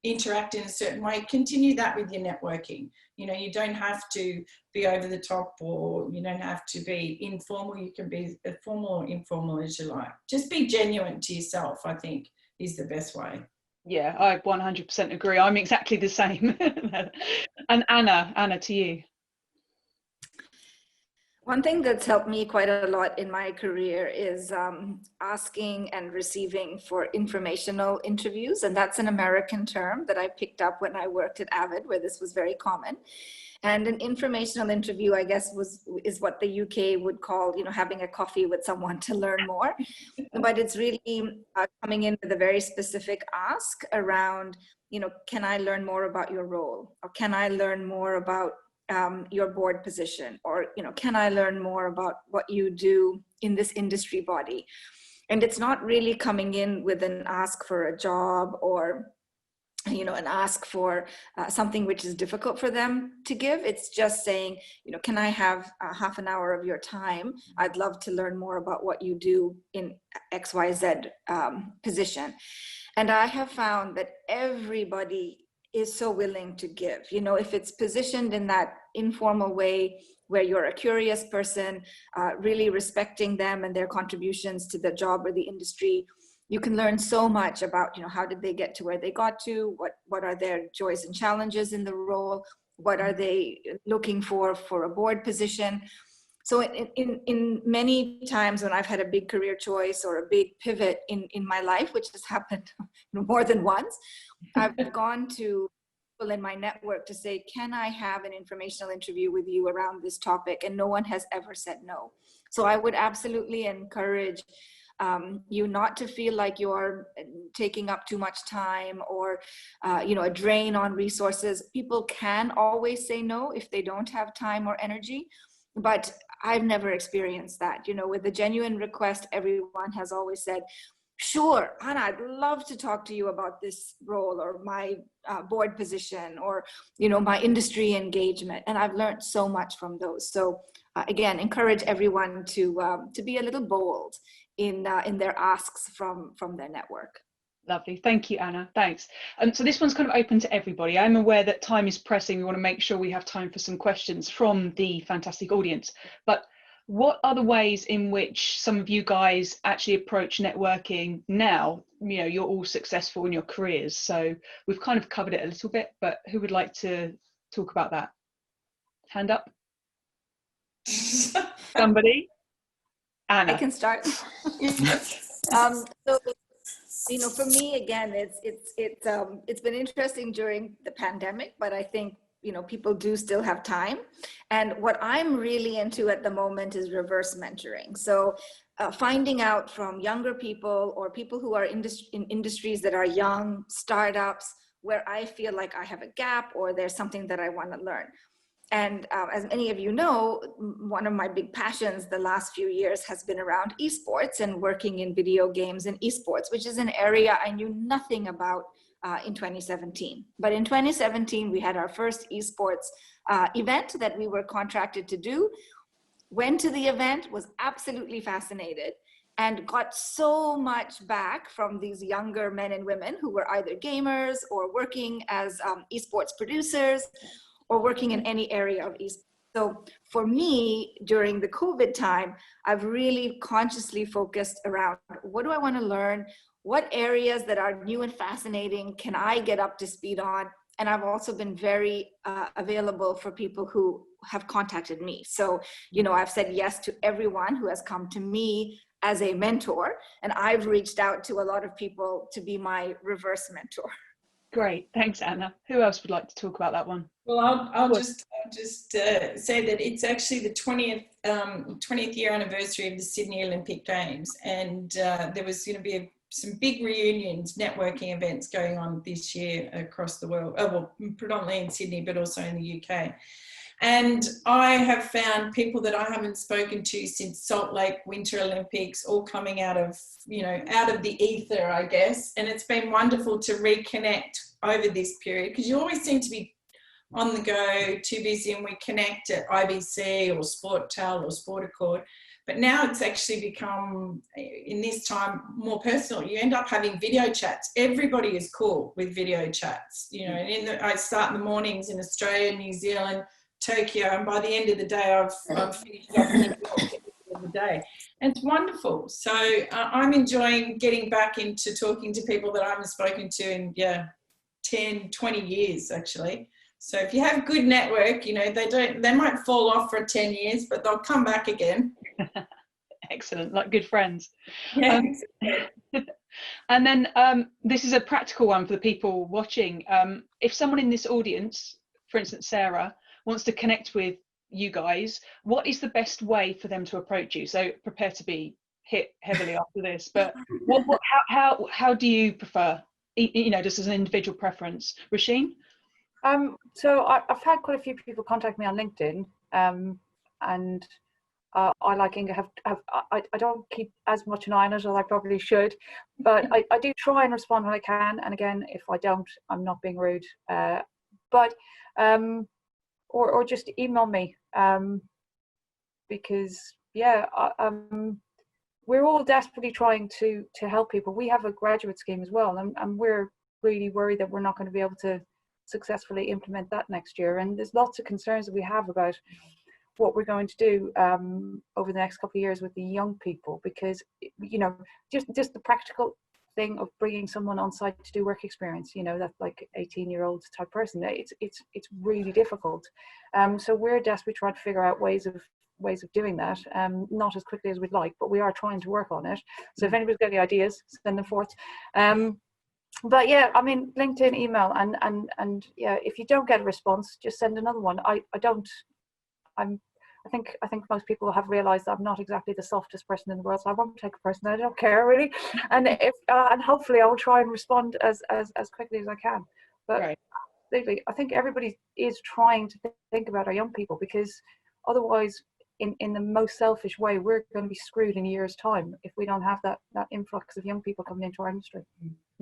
interact in a certain way, continue that with your networking. You know, you don't have to be over the top, or you don't have to be informal. You can be as formal or informal as you like. Just be genuine to yourself, I think, is the best way. Yeah, I 100% agree. I'm exactly the same. And Anna, to you. One thing that's helped me quite a lot in my career is asking and receiving for informational interviews. And that's an American term that I picked up when I worked at Avid, where this was very common. And an informational interview, I guess, is what the UK would call, you know, having a coffee with someone to learn more. But it's really coming in with a very specific ask around, you know, can I learn more about your role? Or can I learn more about your board position? Or, you know, can I learn more about what you do in this industry body? And it's not really coming in with an ask for a job, or, you know, an ask for something which is difficult for them to give. It's just saying, you know, can I have half an hour of your time? I'd love to learn more about what you do in XYZ position. And I have found that everybody is so willing to give. You know, if it's positioned in that informal way where you're a curious person, really respecting them and their contributions to the job or the industry, you can learn so much about, you know, how did they get to where they got to, what are their joys and challenges in the role, what are they looking for a board position. So in many times when I've had a big career choice or a big pivot in my life, which has happened more than once, I've gone to people in my network to say, can I have an informational interview with you around this topic? And no one has ever said no. So I would absolutely encourage you not to feel like you're taking up too much time, or you know, a drain on resources. People can always say no if they don't have time or energy, but I've never experienced that. You know, with a genuine request, everyone has always said, sure, Anna, I'd love to talk to you about this role, or my board position, or, you know, my industry engagement. And I've learned so much from those. So again, encourage everyone to be a little bold in their asks from their network. Lovely. Thank you, Anna. Thanks. So this one's kind of open to everybody. I'm aware that time is pressing. We want to make sure we have time for some questions from the fantastic audience. But what are the ways in which some of you guys actually approach networking now? You know, you're all successful in your careers. So we've kind of covered it a little bit, but who would like to talk about that? Hand up. Somebody? Anna. I can start. So, you know, for me, again, it's been interesting during the pandemic, but I think, you know, people do still have time. And what I'm really into at the moment is reverse mentoring. So finding out from younger people, or people who are in industries that are young, startups, where I feel like I have a gap, or there's something that I want to learn. And as many of you know, one of my big passions the last few years has been around esports and working in video games and esports, which is an area I knew nothing about in 2017. But in 2017, we had our first esports event that we were contracted to do. Went to the event, was absolutely fascinated, and got so much back from these younger men and women who were either gamers or working as esports producers, or working in any area of esports. So for me, during the COVID time, I've really consciously focused around, what do I want to learn? What areas that are new and fascinating can I get up to speed on? And I've also been very available for people who have contacted me. So, you know, I've said yes to everyone who has come to me as a mentor, and I've reached out to a lot of people to be my reverse mentor. Great, thanks, Anna. Who else would like to talk about that one? Well, I'll just say that it's actually the 20th year anniversary of the Sydney Olympic Games, and there was going to be some big reunions, networking events going on this year across the world. Well, predominantly in Sydney, but also in the UK. And I have found people that I haven't spoken to since Salt Lake Winter Olympics, all coming out of, you know, out of the ether, I guess. And it's been wonderful to reconnect over this period, because you always seem to be on the go, too busy, and we connect at IBC or Sportel or Sport Accord. But now it's actually become, in this time, more personal. You end up having video chats. Everybody is cool with video chats, you know. And I start in the mornings in Australia, New Zealand, Tokyo, and by the end of the day, I've finished off New York at the end of the day. And it's wonderful. So I'm enjoying getting back into talking to people that I haven't spoken to in 10, 20 years, actually. So if you have a good network, you know, they might fall off for 10 years, but they'll come back again. Excellent, like good friends. Yeah. And then this is a practical one for the people watching. If someone in this audience, for instance, Sarah, wants to connect with you guys, what is the best way for them to approach you? So prepare to be hit heavily after this, but how do you prefer, you know, just as an individual preference? Roisin? So I've had quite a few people contact me on LinkedIn, and I, like Inga, I don't keep as much an eye on it as I probably should, but I do try and respond when I can. And again, if I don't, I'm not being rude. Or just email me, because we're all desperately trying to help people. We have a graduate scheme as well, and we're really worried that we're not going to be able to successfully implement that next year. And there's lots of concerns that we have about what we're going to do over the next couple of years with the young people, because, you know, just the practical thing of bringing someone on site to do work experience, you know, that's like 18-year-old type person, it's really difficult. So we're desperately trying to figure out ways of doing that, not as quickly as we'd like, but we are trying to work on it. So if anybody's got any ideas, send them forth. But yeah, I mean, LinkedIn, email, and yeah, if you don't get a response, just send another one. I think most people have realised that I'm not exactly the softest person in the world, so I won't take a person. I don't care really, and and hopefully I will try and respond as quickly as I can. But right. I think everybody is trying to think about our young people, because otherwise, in the most selfish way, we're going to be screwed in a year's time if we don't have that influx of young people coming into our industry.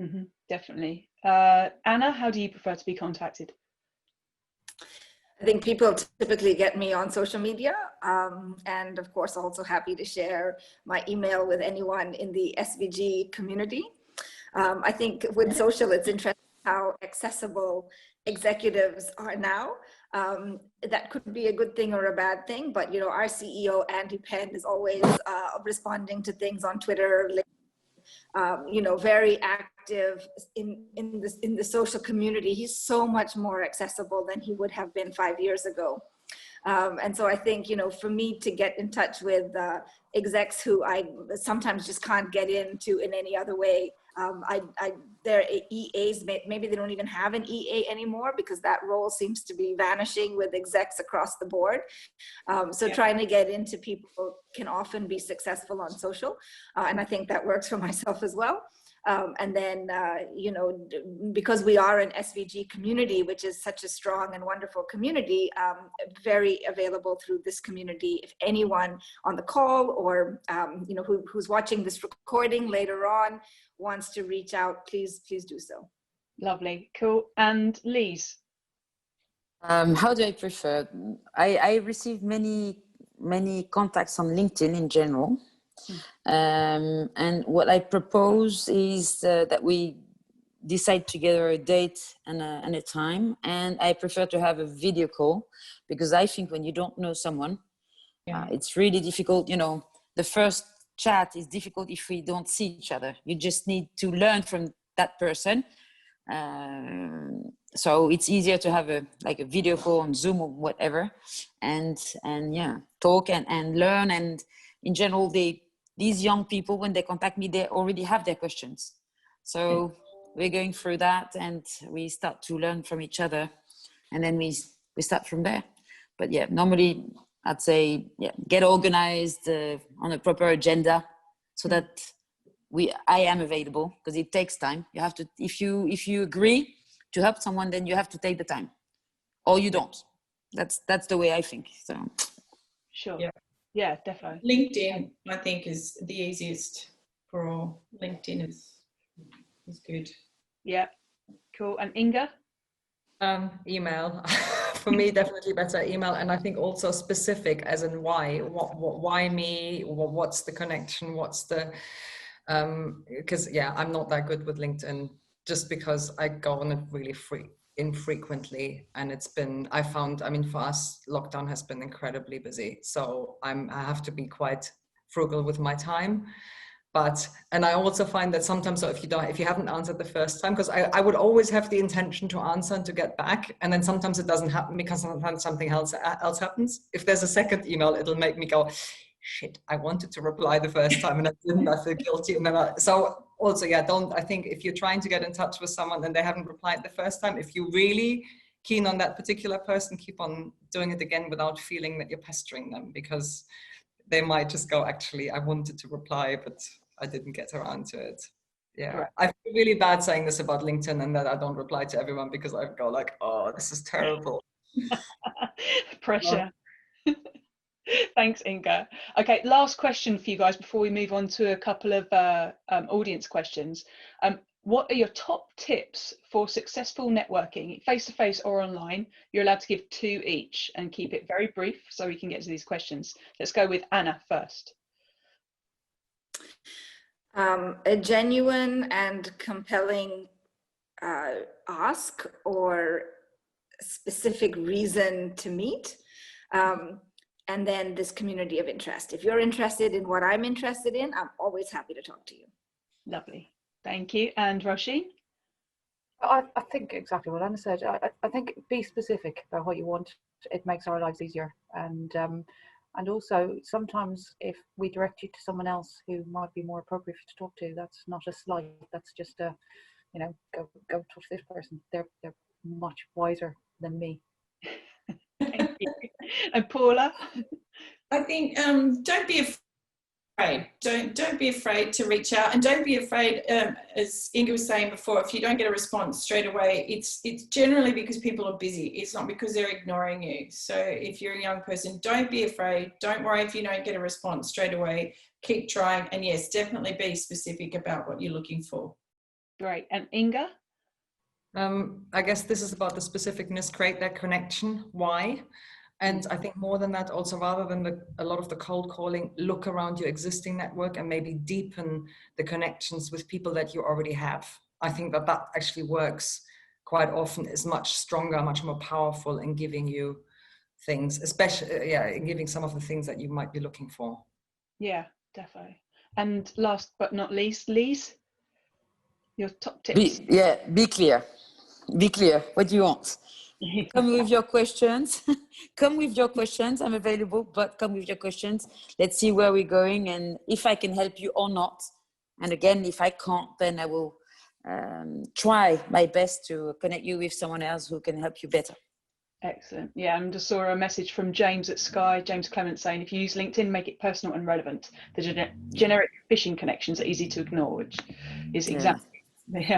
Mm-hmm, definitely. Anna, how do you prefer to be contacted? I think people typically get me on social media, and of course also happy to share my email with anyone in the SVG community. I think with social, it's interesting how accessible executives are now. That could be a good thing or a bad thing, but you know, our CEO Andy Penn is always responding to things on Twitter, you know, very active in the social community. He's so much more accessible than he would have been 5 years ago. And so I think, you know, for me to get in touch with execs who I sometimes just can't get into in any other way, their EAs, maybe they don't even have an EA anymore, because that role seems to be vanishing with execs across the board. So trying to get into people can often be successful on social. And I think that works for myself as well. And then, you know, because we are an SVG community, which is such a strong and wonderful community, very available through this community. If anyone on the call or, you know, who's watching this recording later on wants to reach out, please do so. Lovely, cool. And Lise? How do I prefer? I receive many contacts on LinkedIn in general. And what I propose is that we decide together a date and a time, and I prefer to have a video call, because I think when you don't know someone, it's really difficult. You know, the first chat is difficult if we don't see each other. You just need to learn from that person. So it's easier to have a video call on Zoom or whatever, and yeah, talk and learn. And in general, these young people, when they contact me, they already have their questions. So we're going through that, and we start to learn from each other, and then we start from there. But yeah, normally I'd say, get organized on a proper agenda, so that I am available, because it takes time. You have to, if you agree to help someone, then you have to take the time, or you don't. That's the way I think. So sure. Yeah, definitely. LinkedIn, I think, is the easiest for all. LinkedIn is good. Yeah, cool. And Inga? Email. for me, definitely better email. And I think also specific, as in why. Why me? What's the connection? What's the, because yeah, I'm not that good with LinkedIn, just because I go on it really infrequently. And it's been, I found, I mean, for us, lockdown has been incredibly busy. So I have to be quite frugal with my time. But, and I also find that sometimes, so if you haven't answered the first time, because I would always have the intention to answer and to get back. And then sometimes it doesn't happen because sometimes something else happens. If there's a second email, it'll make me go, shit, I wanted to reply the first time and I didn't, I feel guilty. And then so also, yeah, I think if you're trying to get in touch with someone and they haven't replied the first time, if you're really keen on that particular person, keep on doing it again without feeling that you're pestering them, because they might just go, actually, I wanted to reply, but I didn't get around to it. Yeah, right. I feel really bad saying this about LinkedIn and that I don't reply to everyone, because I go like, oh, this is terrible. Pressure. Thanks, Inga. Okay, last question for you guys before we move on to a couple of audience questions. What are your top tips for successful networking, face-to-face or online? You're allowed to give 2 each and keep it very brief so we can get to these questions. Let's go with Anna first. A genuine and compelling ask or specific reason to meet. And then this community of interest. If you're interested in what I'm interested in, I'm always happy to talk to you. Lovely. Thank you. And Roisin? I think exactly what Anna said. I think be specific about what you want. It makes our lives easier. And also sometimes if we direct you to someone else who might be more appropriate to talk to, that's not a slight. That's just a, you know, go talk to this person. They're much wiser than me. Thank you. And Paula? I think don't be afraid. Don't be afraid to reach out, and don't be afraid, as Inga was saying before, if you don't get a response straight away, it's generally because people are busy. It's not because they're ignoring you. So if you're a young person, don't be afraid. Don't worry if you don't get a response straight away. Keep trying, and yes, definitely be specific about what you're looking for. Great. And Inga? I guess this is about the specificness, create that connection. Why? And I think more than that, also rather than a lot of the cold calling, look around your existing network and maybe deepen the connections with people that you already have. I think that actually works quite often, is much stronger, much more powerful in giving you things, especially, in giving some of the things that you might be looking for. Yeah, definitely. And last but not least, Lise, your top tips. Be clear. Be clear. What do you want? Come with your questions. Come with your questions. I'm available, but come with your questions. Let's see where we're going and if I can help you or not. And again, if I can't, then I will try my best to connect you with someone else who can help you better. Excellent. Yeah, I just saw a message from James at Sky, James Clement, saying if you use LinkedIn, make it personal and relevant. The generic phishing connections are easy to ignore, which is exactly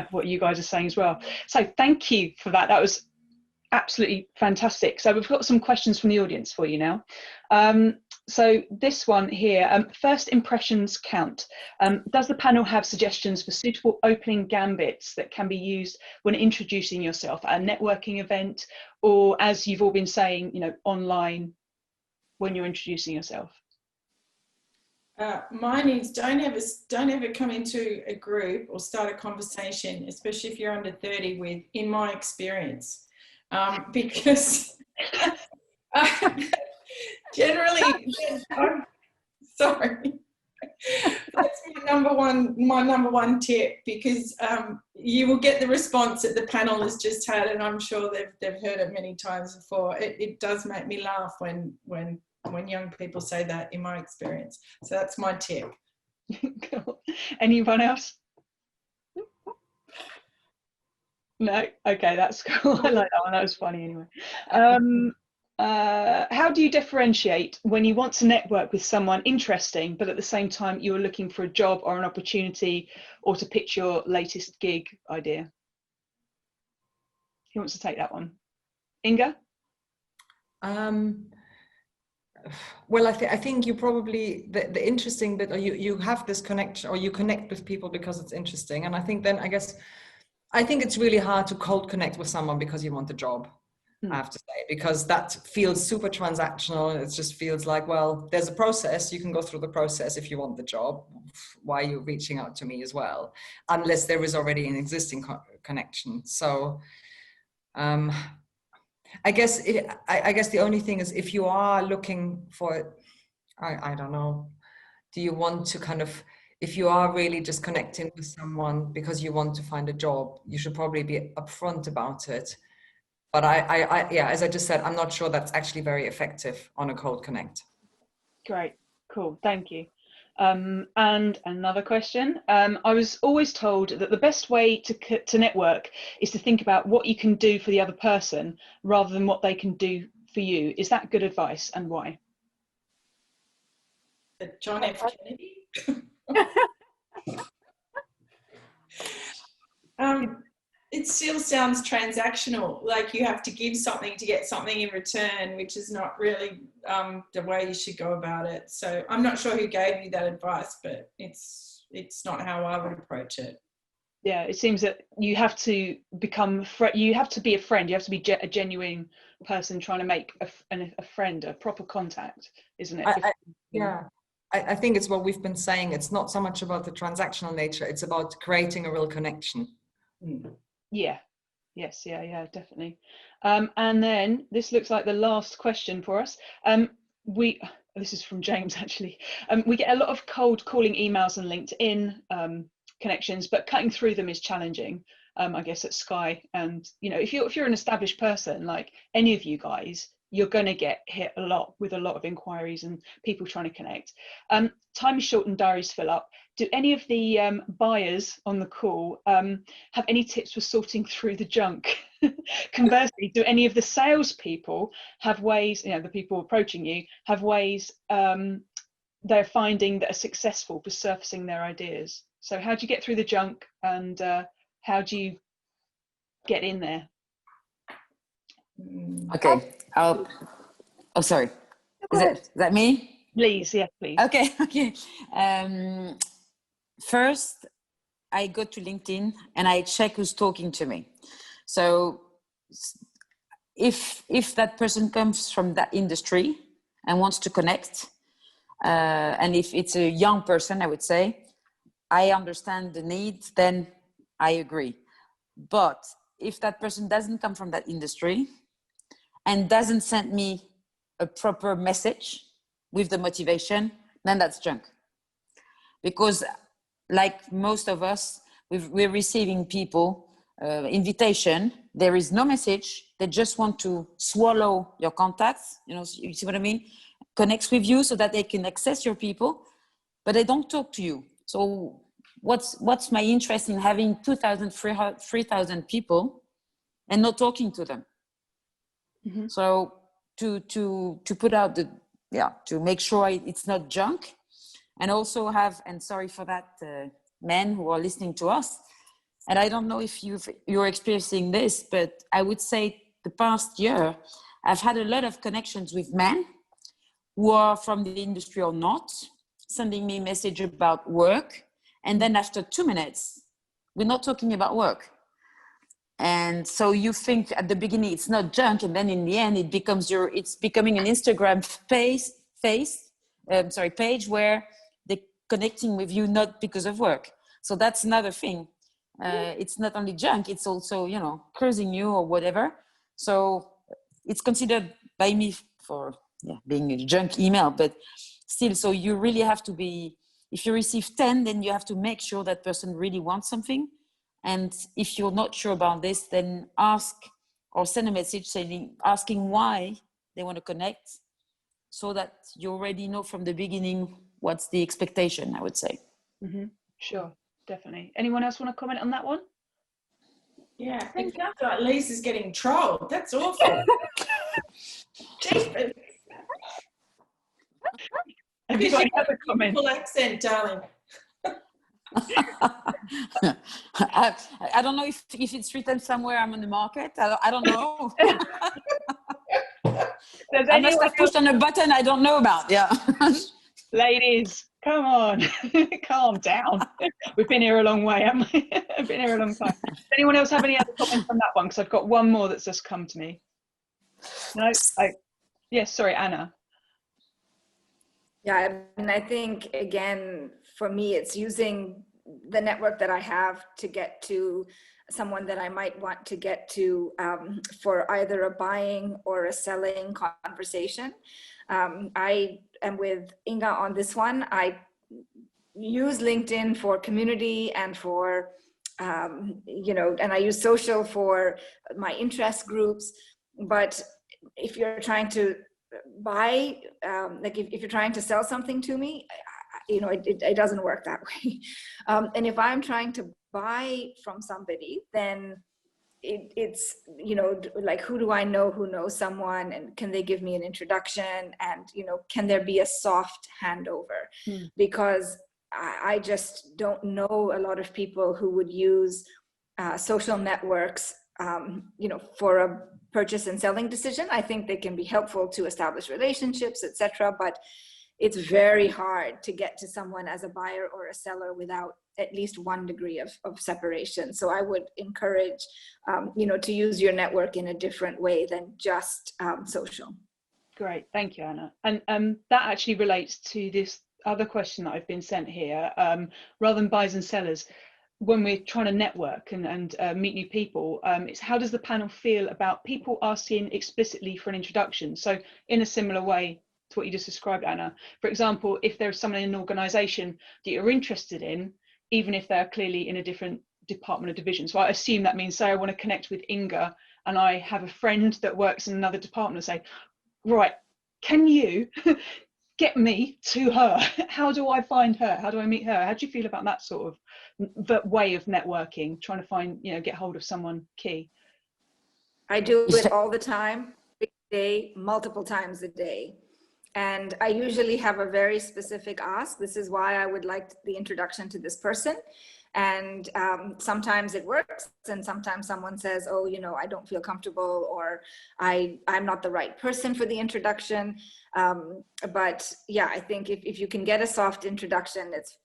what you guys are saying as well. So thank you for that. That was absolutely fantastic. So we've got some questions from the audience for you now. So this one here, first impressions count. Does the panel have suggestions for suitable opening gambits that can be used when introducing yourself at a networking event, or as you've all been saying, you know, online when you're introducing yourself? Mine is don't ever come into a group or start a conversation, especially if you're under 30, with "in my experience," because generally, I'm sorry, that's my number one tip, because you will get the response that the panel has just had, and I'm sure they've heard it many times before. It does make me laugh when young people say that, "in my experience." So that's my tip. Cool. Anyone else? No? Okay, that's cool. I like that one. That was funny anyway. How do you differentiate when you want to network with someone interesting, but at the same time you're looking for a job or an opportunity, or to pitch your latest gig idea? Who wants to take that one? Inga? Well, I think you probably, the interesting bit, or you have this connection, or you connect with people because it's interesting. And I think then, I think it's really hard to cold connect with someone because you want a job. I have to say, because that feels super transactional, and it just feels like, well, there's a process, you can go through the process if you want the job. Why are you reaching out to me as well? Unless there is already an existing connection. So I guess the only thing is, if you are looking for, I don't know, do you want to kind of, if you are really just connecting with someone because you want to find a job, you should probably be upfront about it. But yeah, as I just said, I'm not sure that's actually very effective on a cold connect. Great, cool, thank you. And another question. I was always told that the best way to network is to think about what you can do for the other person rather than what they can do for you. Is that good advice, and why? John F. Kennedy. It still sounds transactional, like you have to give something to get something in return, which is not really the way you should go about it. So I'm not sure who gave you that advice, but it's not how I would approach it. Yeah, it seems that you have to become you have to be a friend. You have to be a genuine person trying to make a friend, a proper contact, isn't it? I think it's what we've been saying. It's not so much about the transactional nature. It's about creating a real connection. Yeah, yes, yeah, definitely. And then this looks like the last question for us. This is from James, actually. We get a lot of cold calling emails and LinkedIn connections, but cutting through them is challenging, I guess, at Sky. And, you know, if you're an established person, like any of you guys, you're going to get hit a lot with a lot of inquiries and people trying to connect. Time is short and diaries fill up. Do any of the buyers on the call have any tips for sorting through the junk? Conversely, do any of the salespeople have ways, you know, the people approaching you, have ways they're finding that are successful for surfacing their ideas? So how do you get through the junk, and how do you get in there? Okay. Oh, sorry. Is that me? Please, yes, please. Okay. First, I go to LinkedIn and I check who's talking to me. So if that person comes from that industry and wants to connect, and if it's a young person, I would say, I understand the need, then I agree. But if that person doesn't come from that industry and doesn't send me a proper message with the motivation, then that's junk. Because like most of us, we're receiving people invitation, there is no message, they just want to swallow your contacts, you know, you see what I mean? Connects with you so that they can access your people, but they don't talk to you. So what's my interest in having 2,000, 3,000 people and not talking to them? Mm-hmm. So to put out to make sure it's not junk, and also and sorry for that, men who are listening to us, and I don't know if you're experiencing this, but I would say the past year, I've had a lot of connections with men who are from the industry or not, sending me a message about work. And then after 2 minutes, we're not talking about work. And so you think at the beginning it's not junk, and then in the end it's becoming an Instagram page where they're connecting with you not because of work. So that's another thing. It's not only junk, it's also, you know, cruising you or whatever. So it's considered by me for being a junk email, but still, so you really have to be, if you receive 10, then you have to make sure that person really wants something. And if you're not sure about this, then ask or send a message asking why they want to connect, so that you already know from the beginning what's the expectation, I would say. Mm-hmm. Sure, definitely. Anyone else want to comment on that one? Yeah, it sounds like Lise is getting trolled. That's awful. Jesus. Have you got any other comments? Full accent, darling. I don't know if it's written somewhere I'm on the market. I don't know. I must have pushed on a button I don't know about. Yeah. Ladies, come on. Calm down. We've been here a long way, haven't we? I've been here a long time. Does anyone else have any other comments on that one? Because I've got one more that's just come to me. No, yes, sorry, Anna. Yeah, I mean, I think, again, for me, it's using the network that I have to get to someone that I might want to get to for either a buying or a selling conversation. I am with Inga on this one. I use LinkedIn for community and for, and I use social for my interest groups. But if you're trying to buy, if you're trying to sell something to me, it doesn't work that way. And if I'm trying to buy from somebody, then it's like, who do I know who knows someone, and can they give me an introduction, and can there be a soft handover? Because I just don't know a lot of people who would use social networks for a purchase and selling decision. I think they can be helpful to establish relationships, etc., but it's very hard to get to someone as a buyer or a seller without at least one degree of separation. So I would encourage, to use your network in a different way than just social. Great, thank you, Anna. And that actually relates to this other question that I've been sent here. Rather than buyers and sellers, when we're trying to network and meet new people, it's how does the panel feel about people asking explicitly for an introduction? So in a similar way to what you just described, Anna, for example, if there's someone in an organisation that you're interested in, even if they're clearly in a different department or division. So I assume that means, say I want to connect with Inga and I have a friend that works in another department and say, right, can you get me to her? How do I find her? How do I meet her? How do you feel about that sort of that way of networking, trying to find, get hold of someone key? I do it all the time, every day, multiple times a day. And I usually have a very specific ask. This is why I would like the introduction to this person. And sometimes it works, and sometimes someone says, oh, I don't feel comfortable, or I'm not the right person for the introduction. But yeah, I think if you can get a soft introduction, it's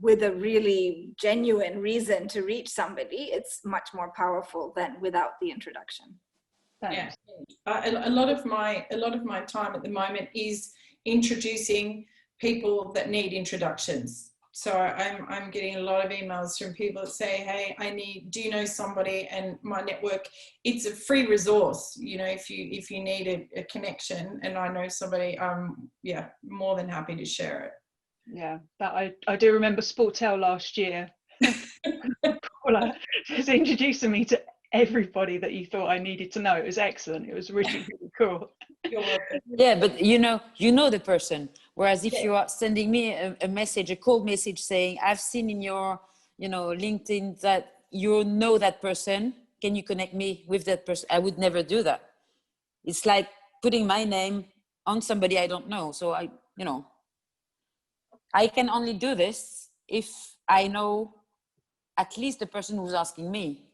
with a really genuine reason to reach somebody, it's much more powerful than without the introduction. Thanks. Yeah, a lot of my time at the moment is introducing people that need introductions. So I'm getting a lot of emails from people that say, hey, do you know somebody? And my network, it's a free resource. If you need a connection and I know somebody, more than happy to share it. Yeah, that I do remember Sportel last year. Paula just introducing me to everybody that you thought I needed to know. It was excellent. It was really, really cool. You're welcome. Yeah, but you know the person. Whereas if you are sending me a message, a cold message saying, I've seen in your, LinkedIn that you know that person, can you connect me with that person? I would never do that. It's like putting my name on somebody I don't know. So I can only do this if I know at least the person who's asking me,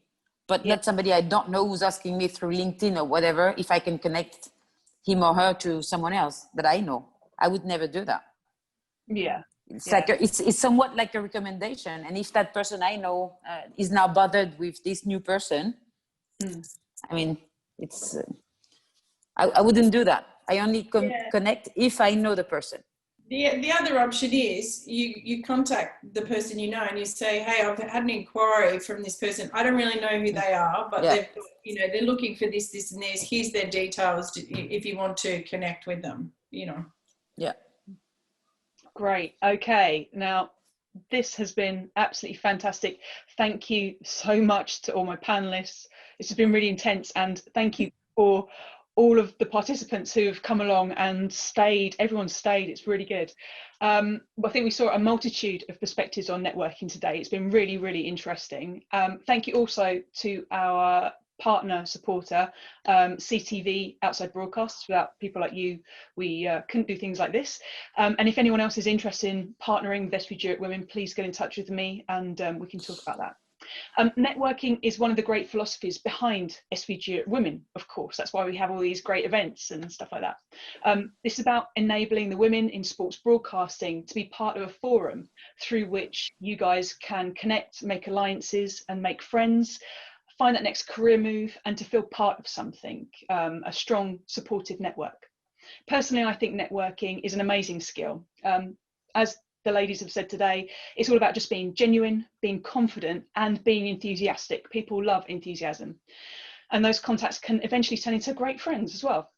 but not somebody I don't know who's asking me through LinkedIn or whatever. If I can connect him or her to someone else that I know, I would never do that. Yeah. It's like it's somewhat like a recommendation. And if that person I know is now bothered with this new person, I mean, it's I wouldn't do that. I only connect if I know the person. The other option is you contact the person you know and you say, hey, I've had an inquiry from this person. I don't really know who they are, but they're looking for this, this, and this. Here's their details if you want to connect with them. Yeah. Great. Okay. Now, this has been absolutely fantastic. Thank you so much to all my panelists. This has been really intense, and thank you for all of the participants who have come along and stayed. Everyone stayed. It's really good. I think we saw a multitude of perspectives on networking today. It's been really, really interesting. Thank you also to our partner supporter, CTV Outside Broadcasts. Without people like you, we couldn't do things like this. And if anyone else is interested in partnering with SVG Europe Women, please get in touch with me and we can talk about that. Networking is one of the great philosophies behind SVG Europe Women, of course. That's why we have all these great events and stuff like that. This is about enabling the women in sports broadcasting to be part of a forum through which you guys can connect, make alliances and make friends, find that next career move, and to feel part of something, a strong, supportive network. Personally, I think networking is an amazing skill. As the ladies have said today, it's all about just being genuine, being confident, and being enthusiastic. People love enthusiasm. And those contacts can eventually turn into great friends as well.